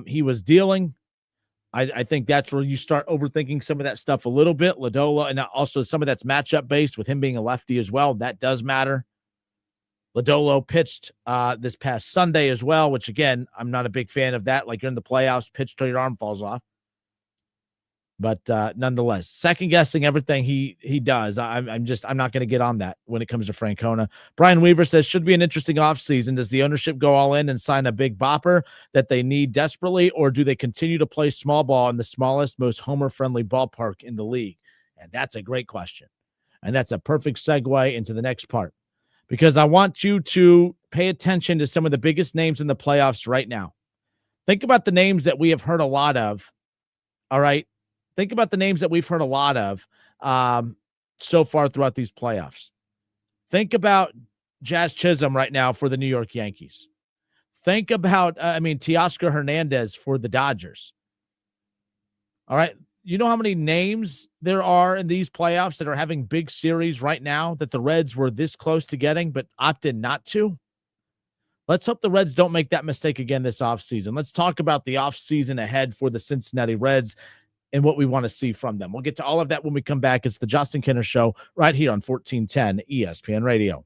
He was dealing. I think that's where you start overthinking some of that stuff a little bit. Lodolo, and also some of that's matchup based with him being a lefty as well. That does matter. Lodolo pitched this past Sunday as well, which, again, I'm not a big fan of that. You're in the playoffs, pitch till your arm falls off. But nonetheless, second-guessing everything he does. I'm not going to get on that when it comes to Francona. Brian Weaver says, should be an interesting offseason. Does the ownership go all in and sign a big bopper that they need desperately, or do they continue to play small ball in the smallest, most homer-friendly ballpark in the league? And that's a great question. And that's a perfect segue into the next part, because I want you to pay attention to some of the biggest names in the playoffs right now. Think about the names that we have heard a lot of, all right? Think about the names that we've heard a lot of so far throughout these playoffs. Think about Jazz Chisholm right now for the New York Yankees. Think about, Teoscar Hernandez for the Dodgers. All right. You know how many names there are in these playoffs that are having big series right now that the Reds were this close to getting but opted not to? Let's hope the Reds don't make that mistake again this offseason. Let's talk about the offseason ahead for the Cincinnati Reds and what we want to see from them. We'll get to all of that when we come back. It's the Justin Kinner Show right here on 1410 ESPN Radio.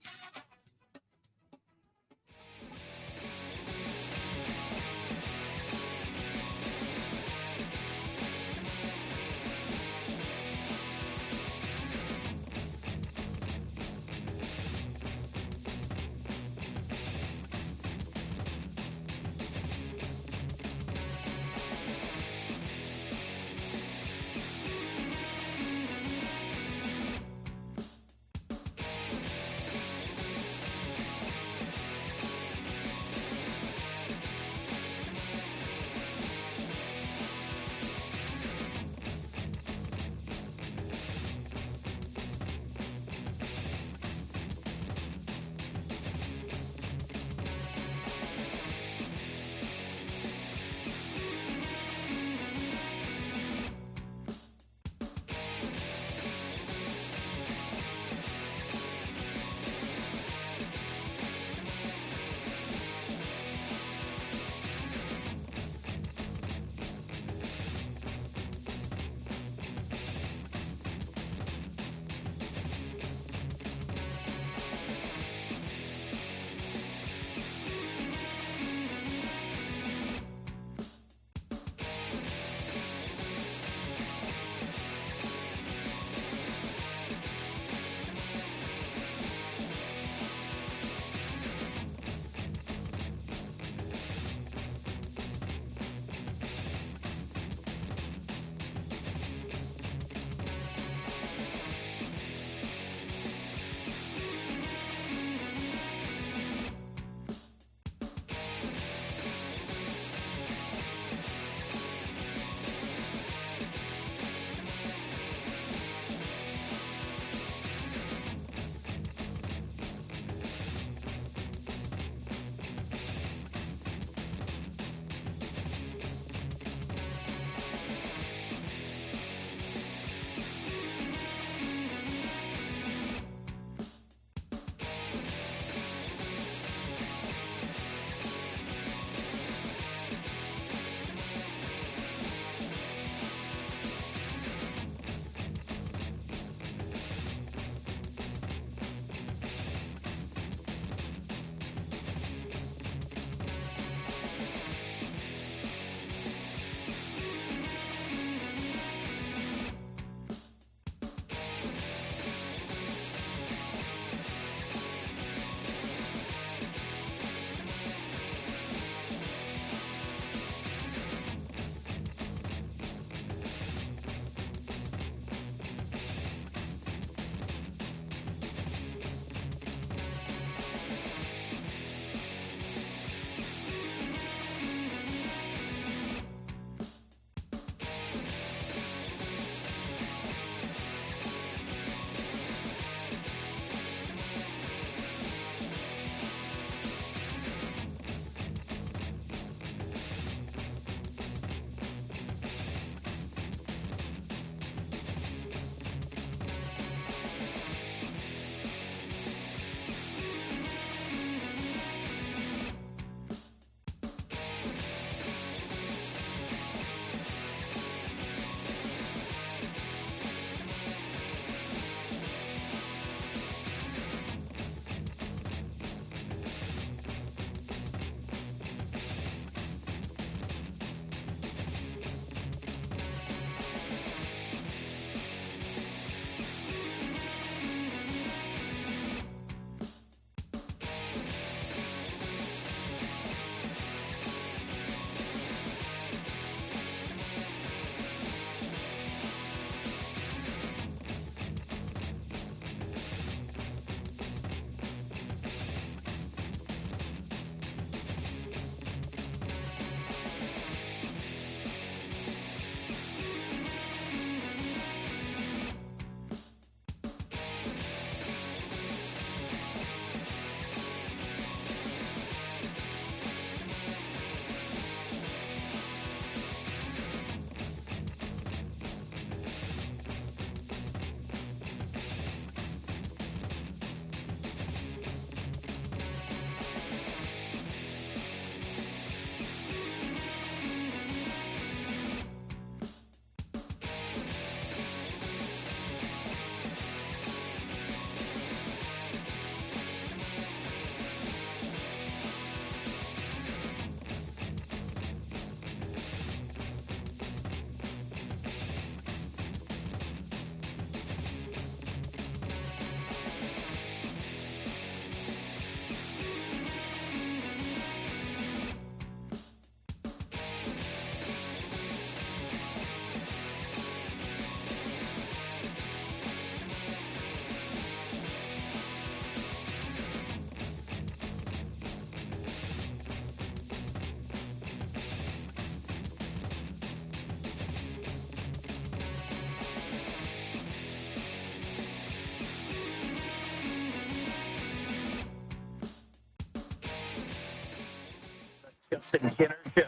Justin Kinner Show.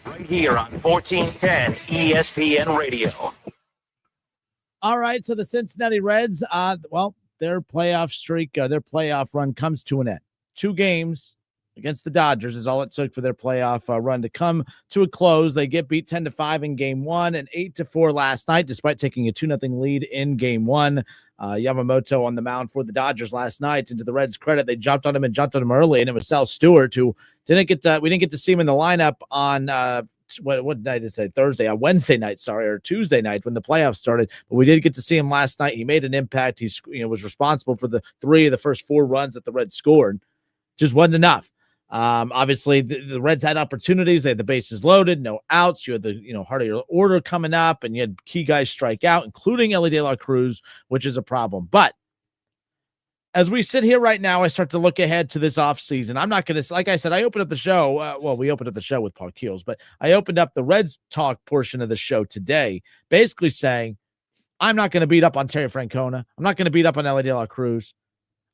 Right here on 1410 ESPN Radio. All right, so the Cincinnati Reds, their playoff streak, their playoff run comes to an end. 2 games against the Dodgers is all it took for their playoff run to come to a close. They get beat 10-5 in Game 1 and 8-4 last night, despite taking a 2-0 lead in Game 1. Yamamoto on the mound for the Dodgers last night. And to the Reds' credit, they jumped on him early, and it was Sal Stewart who we didn't get to see him in the lineup on what night is it? Thursday, on Wednesday night, or Tuesday night when the playoffs started. But we did get to see him last night. He made an impact. He was responsible for the 3 of the first 4 runs that the Reds scored. Just wasn't enough. Obviously, the Reds had opportunities. They had the bases loaded, no outs. You had the heart of your order coming up, and you had key guys strike out, including Elly De La Cruz, which is a problem. But as we sit here right now, I start to look ahead to this offseason. I'm not going to, like I said, I opened up the show. We opened up the show with Paul Keels, but I opened up the Reds talk portion of the show today, basically saying, I'm not going to beat up on Terry Francona. I'm not going to beat up on Elly De La Cruz.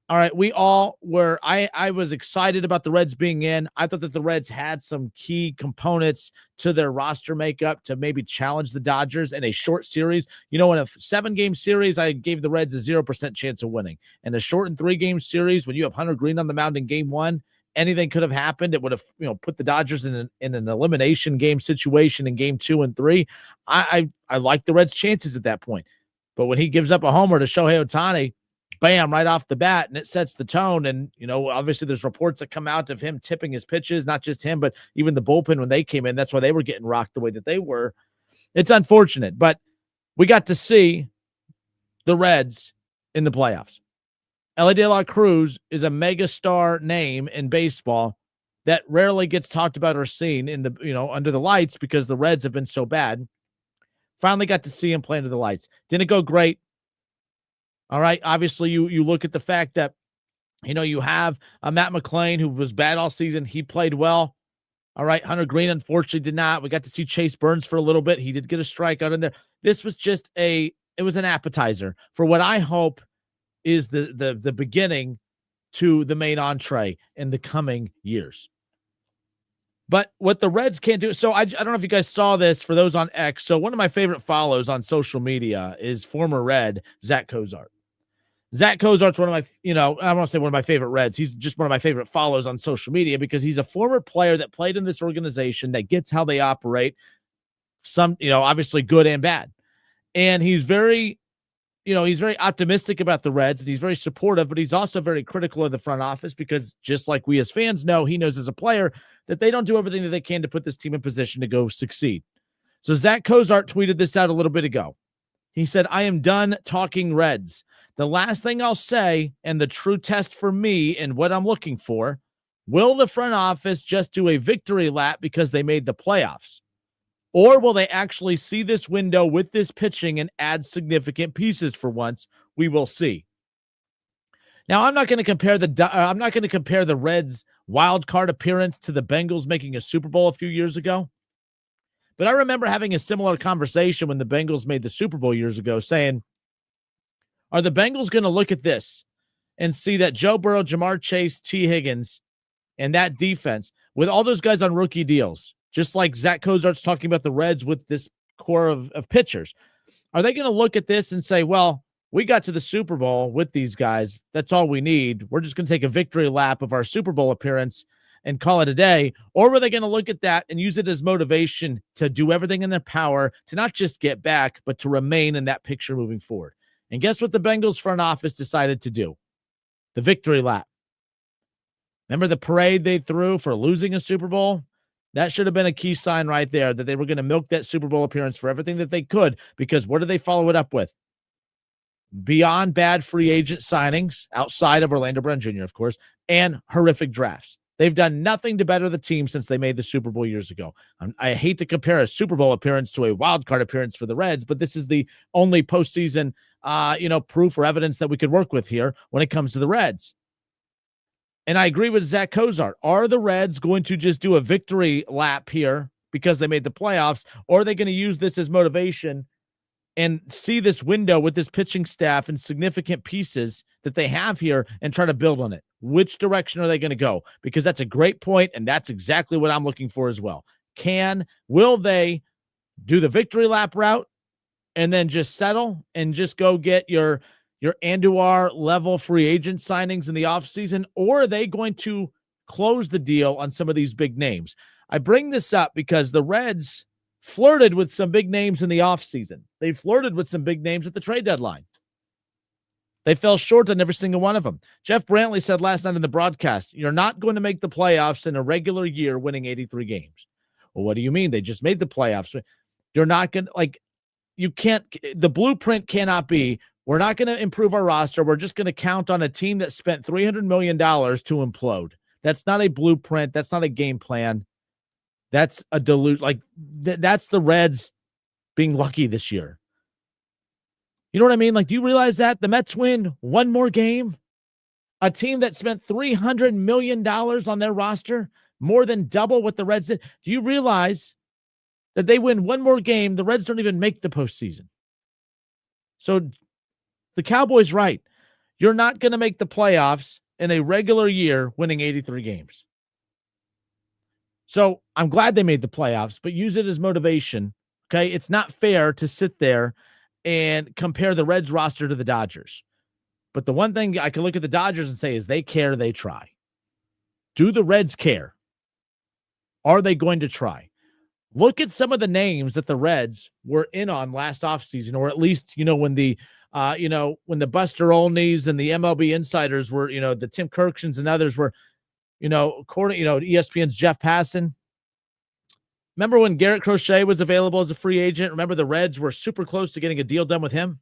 All right, we all were. I was excited about the Reds being in. I thought that the Reds had some key components to their roster makeup to maybe challenge the Dodgers in a short series. In a 7-game series, I gave the Reds a 0% chance of winning. In a shortened 3-game series, when you have Hunter Green on the mound in Game 1, anything could have happened. It would have, put the Dodgers in an elimination game situation in Game 2 and 3. I like the Reds' chances at that point. But when he gives up a homer to Shohei Ohtani, bam, right off the bat, and it sets the tone. And, obviously there's reports that come out of him tipping his pitches, not just him, but even the bullpen when they came in. That's why they were getting rocked the way that they were. It's unfortunate, but we got to see the Reds in the playoffs. Elly De La Cruz is a megastar name in baseball that rarely gets talked about or seen in the, under the lights because the Reds have been so bad. Finally got to see him play under the lights. Didn't go great. All right. Obviously, you look at the fact that, you have Matt McClain, who was bad all season. He played well. All right. Hunter Green, unfortunately, did not. We got to see Chase Burns for a little bit. He did get a strikeout in there. This was just it was an appetizer for what I hope is the beginning to the main entree in the coming years. But what the Reds can't do, so I don't know if you guys saw this for those on X. So one of my favorite follows on social media is former Red Zach Cozart. Zach Cozart's one of my, I don't want to say one of my favorite Reds. He's just one of my favorite follows on social media because he's a former player that played in this organization that gets how they operate. Some, obviously good and bad. And he's very optimistic about the Reds and he's very supportive, but he's also very critical of the front office because just like we as fans know, he knows as a player that they don't do everything that they can to put this team in position to go succeed. So Zach Cozart tweeted this out a little bit ago. He said, I am done talking Reds. The last thing I'll say, and the true test for me and what I'm looking for, will the front office just do a victory lap because they made the playoffs? Or will they actually see this window with this pitching and add significant pieces for once? We will see. Now, I'm not going to compare the Reds' wild card appearance to the Bengals making a Super Bowl a few years ago. But I remember having a similar conversation when the Bengals made the Super Bowl years ago, saying, are the Bengals going to look at this and see that Joe Burrow, Jamar Chase, T. Higgins, and that defense, with all those guys on rookie deals, just like Zach Cozart's talking about the Reds with this core of pitchers, are they going to look at this and say, well, we got to the Super Bowl with these guys. That's all we need. We're just going to take a victory lap of our Super Bowl appearance and call it a day? Or were they going to look at that and use it as motivation to do everything in their power to not just get back, but to remain in that picture moving forward? And guess what the Bengals front office decided to do? The victory lap. Remember the parade they threw for losing a Super Bowl? That should have been a key sign right there that they were going to milk that Super Bowl appearance for everything that they could, because what did they follow it up with? Beyond bad free agent signings, outside of Orlando Brown Jr., of course, and horrific drafts. They've done nothing to better the team since they made the Super Bowl years ago. I hate to compare a Super Bowl appearance to a wild card appearance for the Reds, but this is the only postseason, proof or evidence that we could work with here when it comes to the Reds. And I agree with Zach Cozart. Are the Reds going to just do a victory lap here because they made the playoffs, or are they going to use this as motivation and see this window with this pitching staff and significant pieces that they have here and try to build on it. Which direction are they going to go? Because that's a great point, and that's exactly what I'm looking for as well. Will they do the victory lap route and then just settle and just go get your Andujar level free agent signings in the offseason, or are they going to close the deal on some of these big names? I bring this up because the Reds flirted with some big names in the offseason. They flirted with some big names at the trade deadline. They fell short on every single one of them. Jeff Brantley said last night in the broadcast, you're not going to make the playoffs in a regular year winning 83 games. Well, what do you mean? They just made the playoffs. You're not going to, you can't, the blueprint cannot be, we're not going to improve our roster. We're just going to count on a team that spent $300 million to implode. That's not a blueprint. That's not a game plan. That's a delusion. That's the Reds being lucky this year. You know what I mean? Do you realize that the Mets win one more game? A team that spent $300 million on their roster, more than double what the Reds did. Do you realize that they win one more game? The Reds don't even make the postseason. So the Cowboys, right. You're not going to make the playoffs in a regular year winning 83 games. So I'm glad they made the playoffs, but use it as motivation. Okay. It's not fair to sit there and compare the Reds roster to the Dodgers. But the one thing I can look at the Dodgers and say is they care, they try. Do the Reds care? Are they going to try? Look at some of the names that the Reds were in on last offseason, or at least, when the Buster Olneys and the MLB insiders were, the Tim Kirksons and others were, according, ESPN's Jeff Passan. Remember when Garrett Crochet was available as a free agent? Remember the Reds were super close to getting a deal done with him?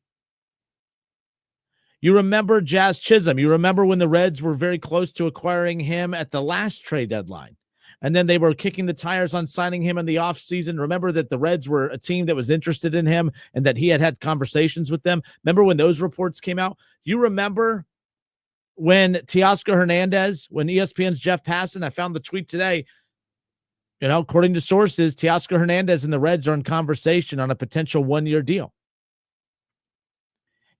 You remember Jazz Chisholm. You remember when the Reds were very close to acquiring him at the last trade deadline. And then they were kicking the tires on signing him in the offseason. Remember that the Reds were a team that was interested in him and that he had conversations with them. Remember when those reports came out? You remember when Teoscar Hernandez, when ESPN's Jeff Passan, I found the tweet today, according to sources, Teoscar Hernandez and the Reds are in conversation on a potential one-year deal.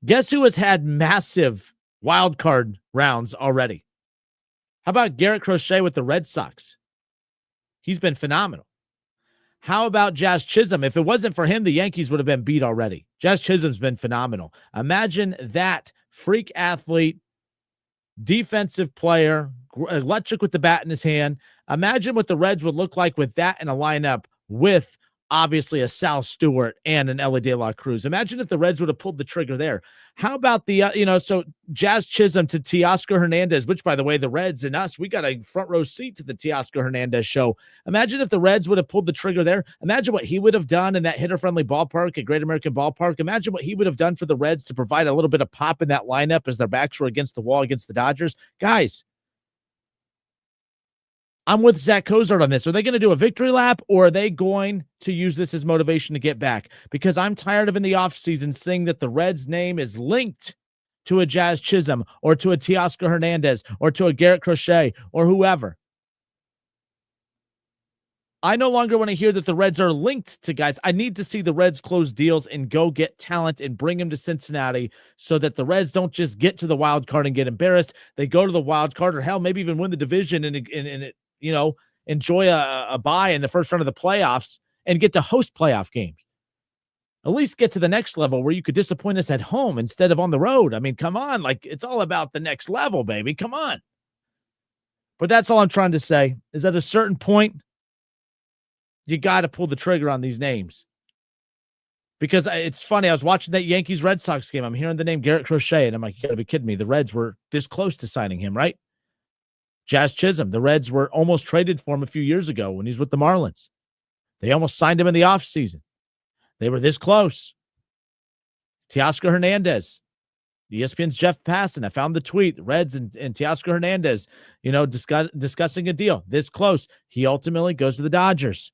Guess who has had massive wild card rounds already? How about Garrett Crochet with the Red Sox? He's been phenomenal. How about Jazz Chisholm? If it wasn't for him, the Yankees would have been beat already. Jazz Chisholm's been phenomenal. Imagine that freak athlete, defensive player, electric with the bat in his hand. Imagine what the Reds would look like with that in a lineup with obviously a Sal Stewart and an Elly De La Cruz. Imagine if the Reds would have pulled the trigger there. How about the, so Jazz Chisholm to Teoscar Hernandez, which, by the way, the Reds and us, we got a front row seat to the Teoscar Hernandez show. Imagine if the Reds would have pulled the trigger there. Imagine what he would have done in that hitter-friendly ballpark at Great American Ballpark. Imagine what he would have done for the Reds to provide a little bit of pop in that lineup as their backs were against the wall against the Dodgers. Guys, I'm with Zach Cozart on this. Are they going to do a victory lap, or are they going to use this as motivation to get back? Because I'm tired of in the offseason seeing that the Reds' name is linked to a Jazz Chisholm or to a Teoscar Hernandez or to a Garrett Crochet or whoever. I no longer want to hear that the Reds are linked to guys. I need to see the Reds close deals and go get talent and bring them to Cincinnati so that the Reds don't just get to the wild card and get embarrassed. They go to the wild card, or hell, maybe even win the division and enjoy a bye in the first round of the playoffs and get to host playoff games. At least get to the next level where you could disappoint us at home instead of on the road. I mean, come on. It's all about the next level, baby. Come on. But that's all I'm trying to say is at a certain point, you got to pull the trigger on these names. Because it's funny. I was watching that Yankees Red Sox game. I'm hearing the name Garrett Crochet, and I'm like, you got to be kidding me. The Reds were this close to signing him, right? Jazz Chisholm, the Reds were almost traded for him a few years ago when he's with the Marlins. They almost signed him in the offseason. They were this close. Teoscar Hernandez, ESPN's Jeff Passan. I found the tweet. The Reds and Teoscar Hernandez, discussing a deal this close. He ultimately goes to the Dodgers.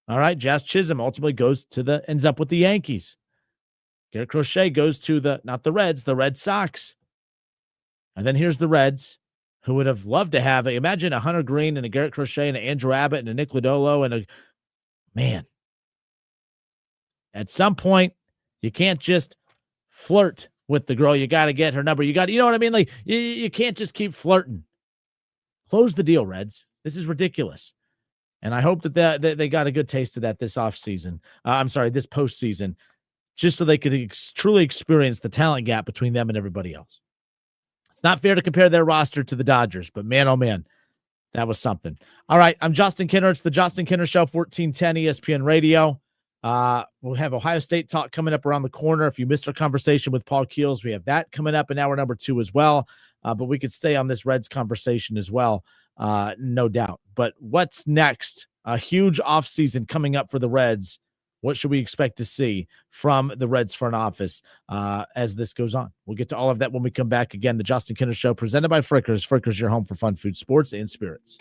All right, Jazz Chisholm ultimately ends up with the Yankees. Garrett Crochet goes to not the Reds, the Red Sox. And then here's the Reds, who would have loved to have imagine a Hunter Green and a Garrett Crochet and an Andrew Abbott and a Nick Lodolo and man. At some point, you can't just flirt with the girl. You got to get her number. You know what I mean? Like, you can't just keep flirting. Close the deal, Reds. This is ridiculous. And I hope that they got a good taste of that this offseason. This postseason, just so they could truly experience the talent gap between them and everybody else. It's not fair to compare their roster to the Dodgers, but man, oh man, that was something. All right, I'm Justin Kinner. It's the Justin Kinner Show, 1410 ESPN Radio. We'll have Ohio State talk coming up around the corner. If you missed our conversation with Paul Keels, we have that coming up in hour number 2 as well. But we could stay on this Reds conversation as well, no doubt. But what's next? A huge offseason coming up for the Reds. What should we expect to see from the Reds front office as this goes on? We'll get to all of that when we come back. Again, the Justin Kinner Show, presented by Frickers. Frickers, your home for fun, food, sports, and spirits.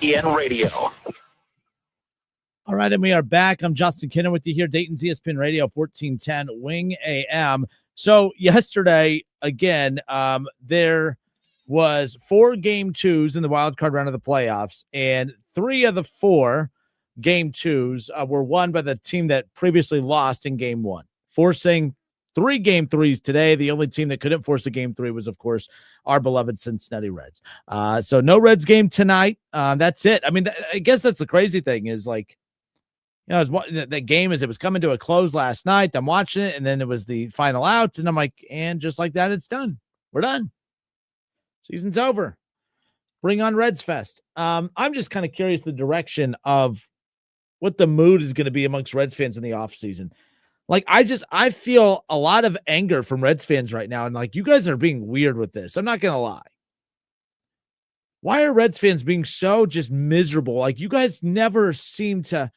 ESPN Radio. All right, and we are back. I'm Justin Kinner with you here, Dayton's ESPN Radio, 1410 Wing AM. So yesterday, again, there was 4 game twos in the wild card round of the playoffs, and 3 of the 4 game twos were won by the team that previously lost in game 1, forcing 3 game threes today. The only team that couldn't force a game 3 was, of course, our beloved Cincinnati Reds. So no Reds game tonight. That's it. I mean, I guess that's the crazy thing is, like, you know, the game as it was coming to a close last night. I'm watching it, and then it was the final out, and I'm like, and just like that, it's done. We're done. Season's over. Bring on Reds Fest. I'm just kind of curious the direction of what the mood is going to be amongst Reds fans in the offseason. Like, I feel a lot of anger from Reds fans right now, and like, you guys are being weird with this. I'm not going to lie. Why are Reds fans being so just miserable? Like, you guys never seem to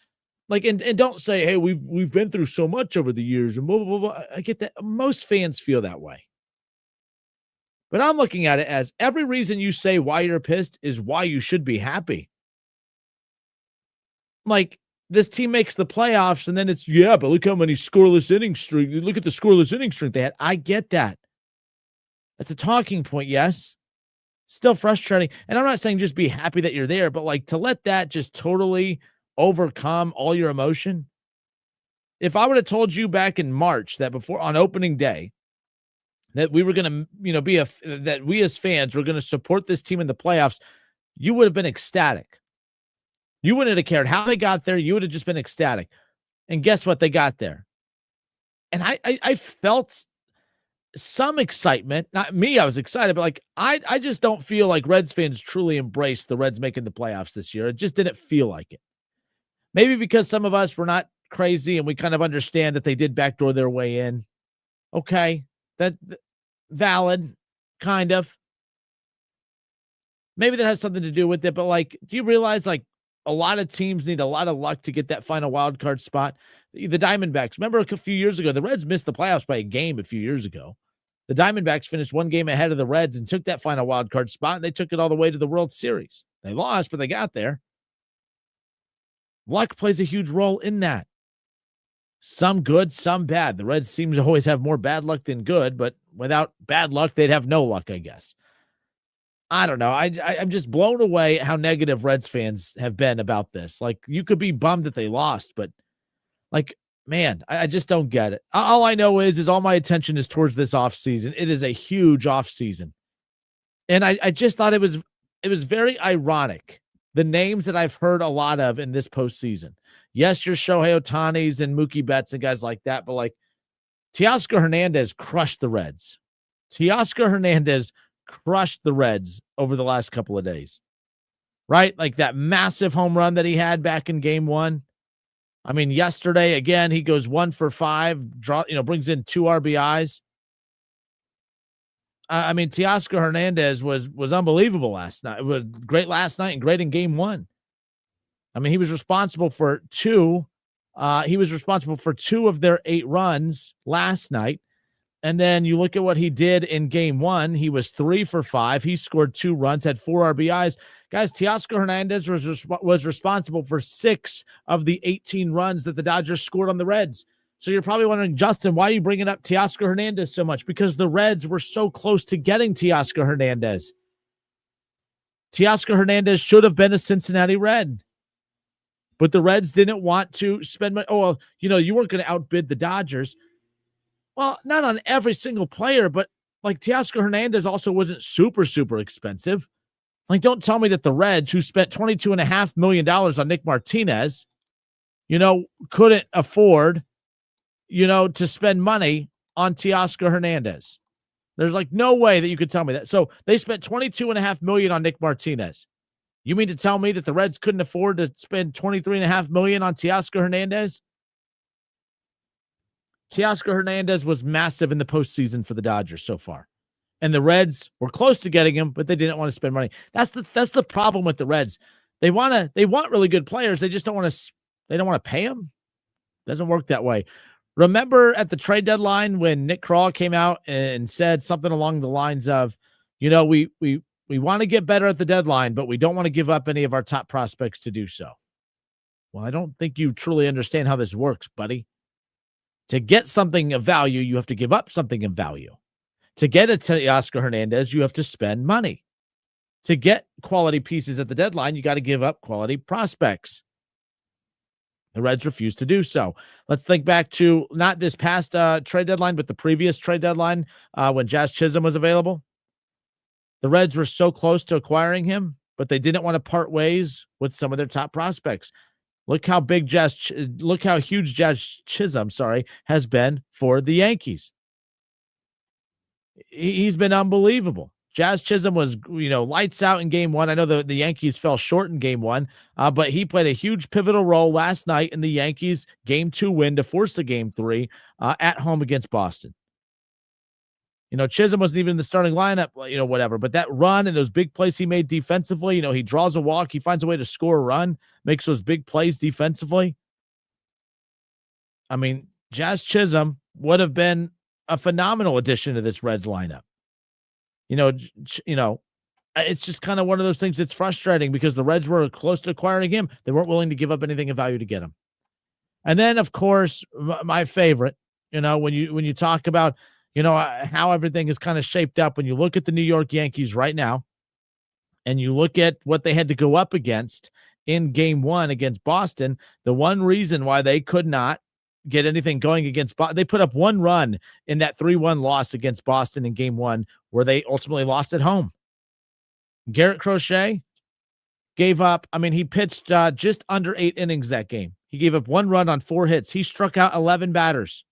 like, and don't say, hey, we've been through so much over the years and blah, blah, blah. I get that. Most fans feel that way. But I'm looking at it as every reason you say why you're pissed is why you should be happy. Like, this team makes the playoffs, and then it's, yeah, but look how many scoreless inning streak. Look at the scoreless inning streak they had. I get that. That's a talking point, yes. Still frustrating. And I'm not saying just be happy that you're there, but like to let that just totally overcome all your emotion. If I would have told you back in March that before on opening day that we were going to, that we as fans were going to support this team in the playoffs, you would have been ecstatic. You wouldn't have cared how they got there. You would have just been ecstatic. And guess what? They got there. And I felt some excitement. Not me, I was excited, but like I just don't feel like Reds fans truly embraced the Reds making the playoffs this year. It just didn't feel like it. Maybe because some of us were not crazy and we kind of understand that they did backdoor their way in. Okay, that valid, kind of. Maybe that has something to do with it, but like, do you realize like a lot of teams need a lot of luck to get that final wild card spot? The Diamondbacks, remember a few years ago, the Reds missed the playoffs by a game a few years ago. The Diamondbacks finished 1 game ahead of the Reds and took that final wild card spot, and they took it all the way to the World Series. They lost, but they got there. Luck plays a huge role in that. Some good, some bad. The Reds seem to always have more bad luck than good, but without bad luck, they'd have no luck, I guess. I don't know. I'm just blown away at how negative Reds fans have been about this. Like, you could be bummed that they lost, but like, man, I just don't get it. All I know is all my attention is towards this offseason. It is a huge offseason. And I just thought it was very ironic. The names that I've heard a lot of in this postseason. Yes, your Shohei Ohtanis and Mookie Betts and guys like that, but like Teoscar Hernandez crushed the Reds. Teoscar Hernandez crushed the Reds over the last couple of days, right? Like that massive home run that he had back in game 1. I mean, yesterday, again, he goes 1 for 5, brings in 2 RBIs. I mean, Teoscar Hernandez was unbelievable last night. It was great last night and great in game 1. I mean, he was responsible for 2. He was responsible for 2 of their 8 runs last night. And then you look at what he did in game 1. He was 3 for 5. He scored 2 runs, had 4 RBIs. Guys, Teoscar Hernandez was responsible for 6 of the 18 runs that the Dodgers scored on the Reds. So you're probably wondering, Justin, why are you bringing up Teoscar Hernandez so much? Because the Reds were so close to getting Teoscar Hernandez. Teoscar Hernandez should have been a Cincinnati Red. But the Reds didn't want to spend money. Oh, well, you weren't going to outbid the Dodgers. Well, not on every single player, but like Teoscar Hernandez also wasn't super, super expensive. Like, don't tell me that the Reds, who spent $22.5 million on Nick Martinez, couldn't afford, to spend money on Teoscar Hernandez. There's like no way that you could tell me that. So they spent $22.5 million on Nick Martinez. You mean to tell me that the Reds couldn't afford to spend $23.5 million on Teoscar Hernandez? Teoscar Hernandez was massive in the postseason for the Dodgers so far. And the Reds were close to getting him, but they didn't want to spend money. That's the problem with the Reds. They want really good players. They just don't want to pay them. Doesn't work that way. Remember at the trade deadline when Nick Krall came out and said something along the lines of, we we want to get better at the deadline, but we don't want to give up any of our top prospects to do so. Well, I don't think you truly understand how this works, buddy. To get something of value, you have to give up something of value. To get a Teoscar Hernandez, you have to spend money. To get quality pieces at the deadline, you got to give up quality prospects. The Reds refuse to do so. Let's think back to not this past trade deadline, but the previous trade deadline when Jazz Chisholm was available. The Reds were so close to acquiring him, but they didn't want to part ways with some of their top prospects. Look how huge Jazz Chisholm, has been for the Yankees. He's been unbelievable. Jazz Chisholm was, lights out in game one. I know the Yankees fell short in game one, but he played a huge pivotal role last night in the Yankees' game 2 win to force the game 3 at home against Boston. Chisholm wasn't even in the starting lineup, whatever. But that run and those big plays he made defensively, he draws a walk, he finds a way to score a run, makes those big plays defensively. I mean, Jazz Chisholm would have been a phenomenal addition to this Reds lineup. It's just kind of one of those things that's frustrating because the Reds were close to acquiring him. They weren't willing to give up anything of value to get him. And then, of course, my favorite, when you talk about, how everything is kind of shaped up, when you look at the New York Yankees right now and you look at what they had to go up against in game 1 against Boston, the one reason why they could not get anything going against Boston, they put up one run in that 3-1 loss against Boston in game 1 where they ultimately lost at home. Garrett Crochet gave up, he pitched just under 8 innings that game. He gave up 1 run on 4 hits. He struck out 11 batters.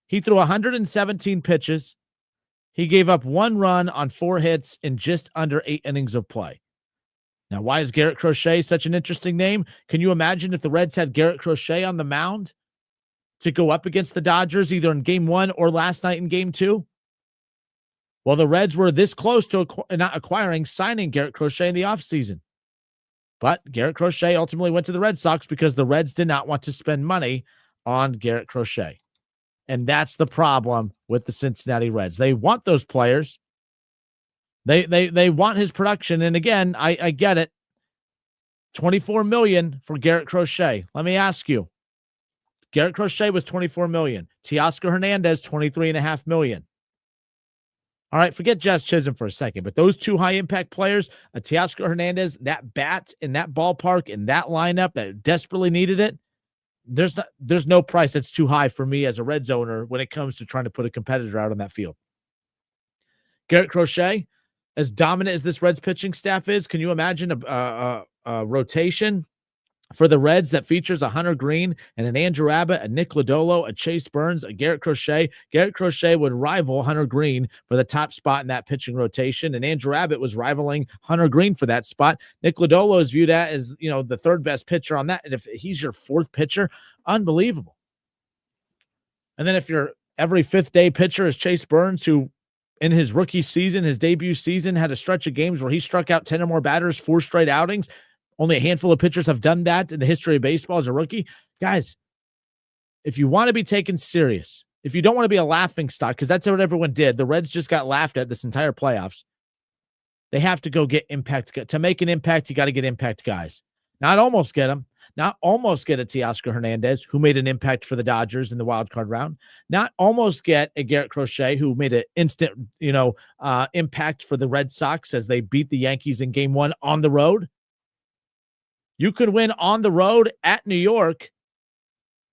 He threw 117 pitches. He gave up 1 run on 4 hits in just under 8 innings of play. Now, why is Garrett Crochet such an interesting name? Can you imagine if the Reds had Garrett Crochet on the mound to go up against the Dodgers either in game 1 or last night in game 2? Well, the Reds were this close to signing Garrett Crochet in the offseason. But Garrett Crochet ultimately went to the Red Sox because the Reds did not want to spend money on Garrett Crochet. And that's the problem with the Cincinnati Reds. They want those players. They want his production. And again, I get it. $24 million for Garrett Crochet. Let me ask you. Garrett Crochet was $24 million. Teoscar Hernandez, $23.5 million. All right, forget Jazz Chisholm for a second, but those 2 high-impact players, Teoscar Hernandez, that bat in that ballpark, in that lineup that desperately needed it, there's no price that's too high for me as a Reds owner when it comes to trying to put a competitor out on that field. Garrett Crochet, as dominant as this Reds pitching staff is, can you imagine a rotation for the Reds that features a Hunter Green and an Andrew Abbott, a Nick Lodolo, a Chase Burns, a Garrett Crochet? Garrett Crochet would rival Hunter Green for the top spot in that pitching rotation, and Andrew Abbott was rivaling Hunter Green for that spot. Nick Lodolo is viewed as, the 3rd best pitcher on that, and if he's your 4th pitcher, unbelievable. And then if your every 5th day pitcher is Chase Burns, who in his rookie season, his debut season, had a stretch of games where he struck out 10 or more batters, 4 straight outings. Only a handful of pitchers have done that in the history of baseball as a rookie. Guys, if you want to be taken serious, if you don't want to be a laughing stock, because that's what everyone did, the Reds just got laughed at this entire playoffs. They have to go get impact. To make an impact, you got to get impact guys. Not almost get them. Not almost get a Teoscar Hernandez, who made an impact for the Dodgers in the wild card round. Not almost get a Garrett Crochet, who made an instant, impact for the Red Sox as they beat the Yankees in game 1 on the road. You could win on the road at New York.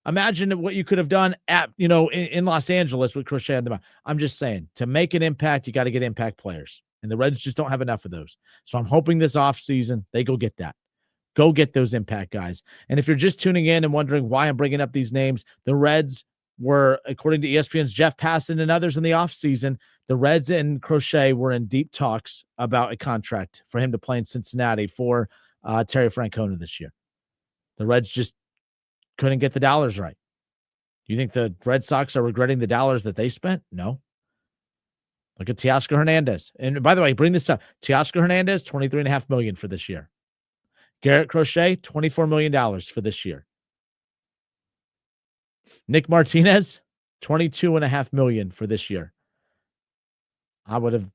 Imagine what you could have done at, in Los Angeles with Crochet on the mound. I'm just saying, to make an impact, you got to get impact players. And the Reds just don't have enough of those. So I'm hoping this offseason they go get that. Go get those impact guys. And if you're just tuning in and wondering why I'm bringing up these names, the Reds were, according to ESPN's Jeff Passan and others in the offseason, the Reds and Crochet were in deep talks about a contract for him to play in Cincinnati for Terry Francona this year. The Reds just couldn't get the dollars right. You think the Red Sox are regretting the dollars that they spent? No. Look at Teoscar Hernandez. And by the way, bring this up. Teoscar Hernandez, $23.5 million for this year. Garrett Crochet, $24 million for this year. Nick Martinez, $22.5 million for this year. I would have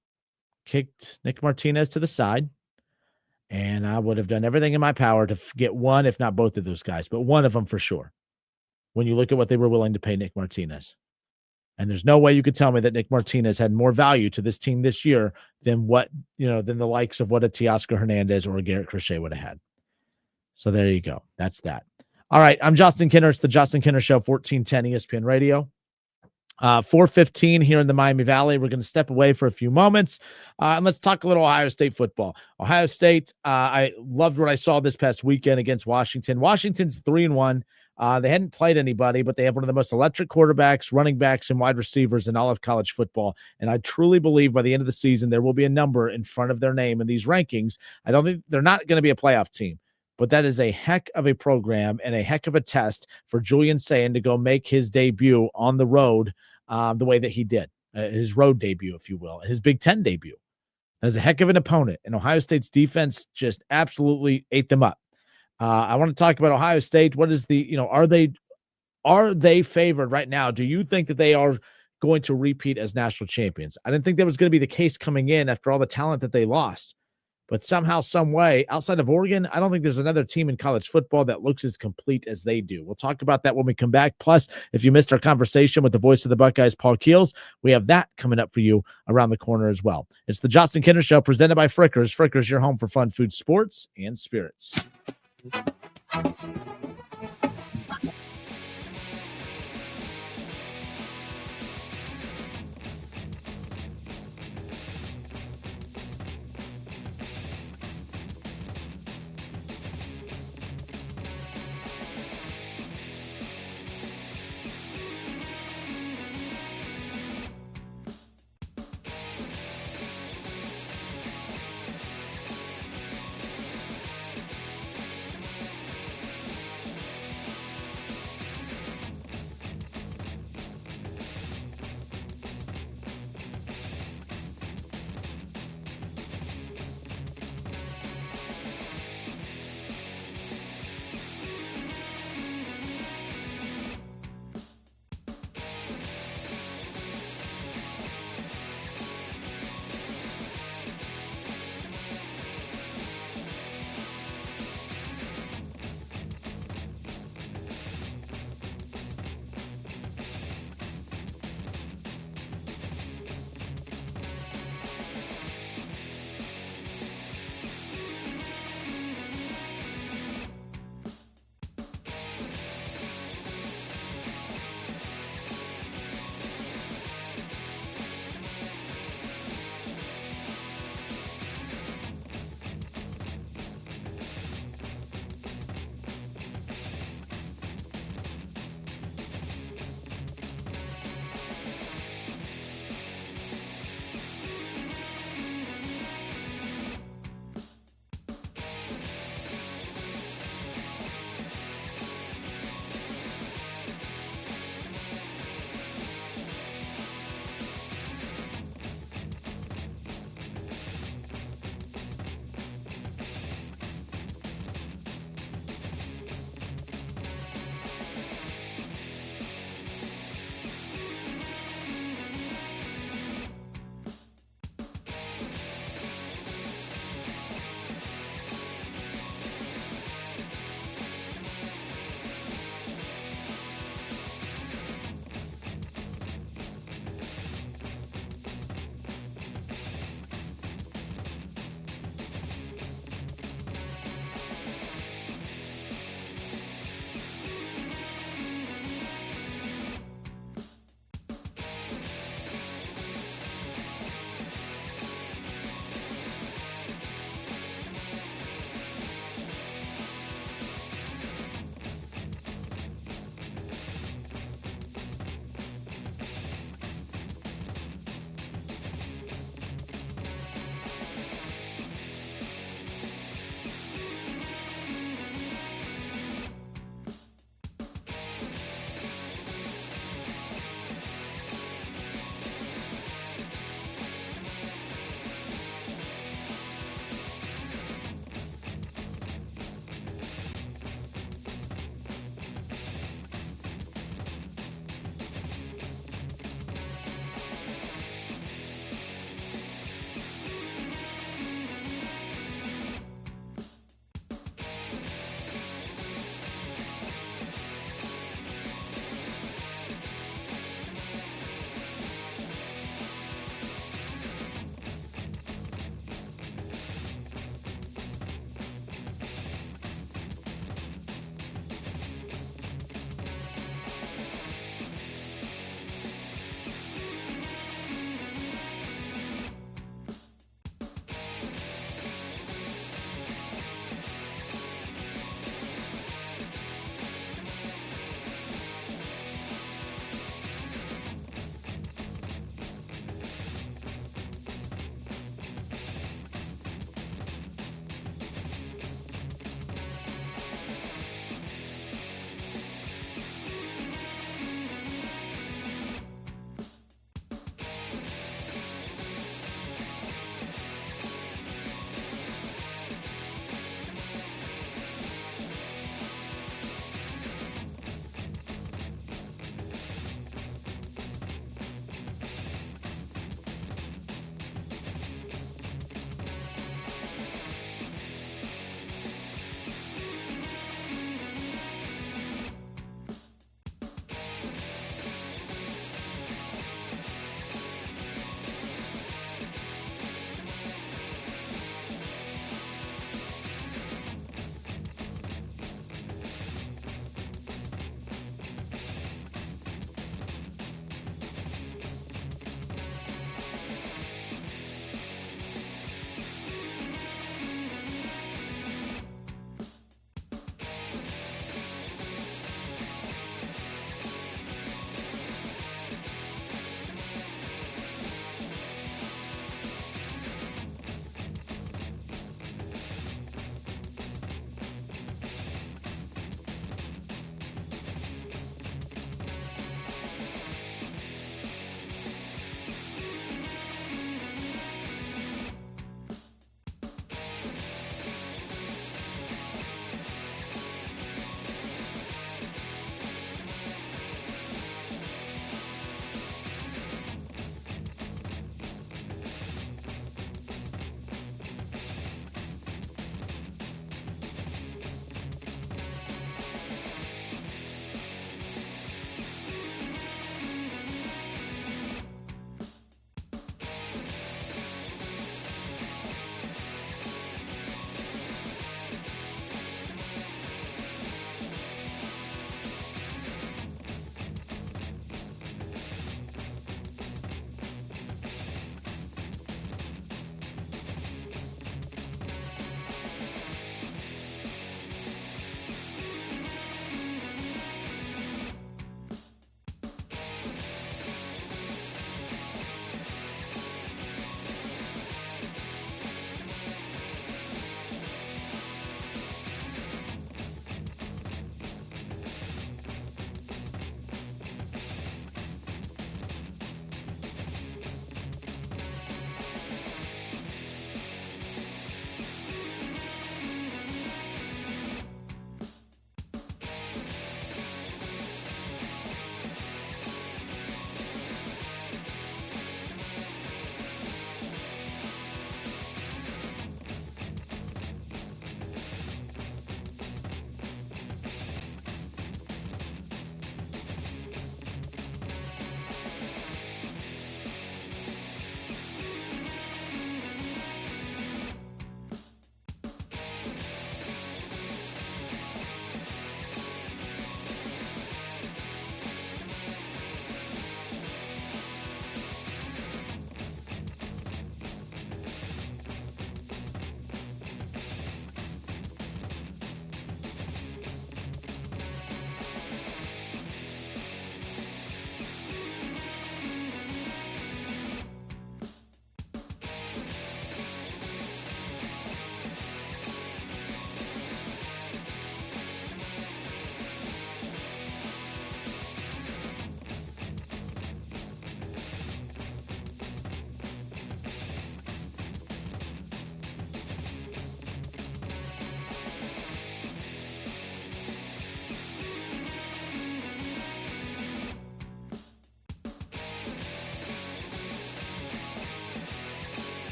kicked Nick Martinez to the side, and I would have done everything in my power to get one, if not both of those guys, but one of them for sure. When you look at what they were willing to pay Nick Martinez. And there's no way you could tell me that Nick Martinez had more value to this team this year than than the likes of what a Teoscar Hernandez or a Garrett Crochet would have had. So there you go. That's that. All right. I'm Justin Kinner. It's the Justin Kinner Show, 1410 ESPN Radio. 4:15 here in the Miami Valley. We're going to step away for a few moments, and let's talk a little Ohio State football. Ohio State, I loved what I saw this past weekend against Washington. Washington's 3-1. They hadn't played anybody, but they have one of the most electric quarterbacks, running backs, and wide receivers in all of college football. And I truly believe by the end of the season, there will be a number in front of their name in these rankings. I don't think they're not going to be a playoff team, but that is a heck of a program and a heck of a test for Julian Sayin to go make his debut on the road the way that he did, his road debut, if you will, his Big Ten debut. As a heck of an opponent, and Ohio State's defense just absolutely ate them up. I want to talk about Ohio State. What is are they favored right now? Do you think that they are going to repeat as national champions? I didn't think that was going to be the case coming in after all the talent that they lost. But somehow, some way, outside of Oregon, I don't think there's another team in college football that looks as complete as they do. We'll talk about that when we come back. Plus, if you missed our conversation with the voice of the Buckeyes, Paul Keels, we have that coming up for you around the corner as well. It's the Justin Kinner Show presented by Frickers. Frickers, your home for fun, food, sports, and spirits.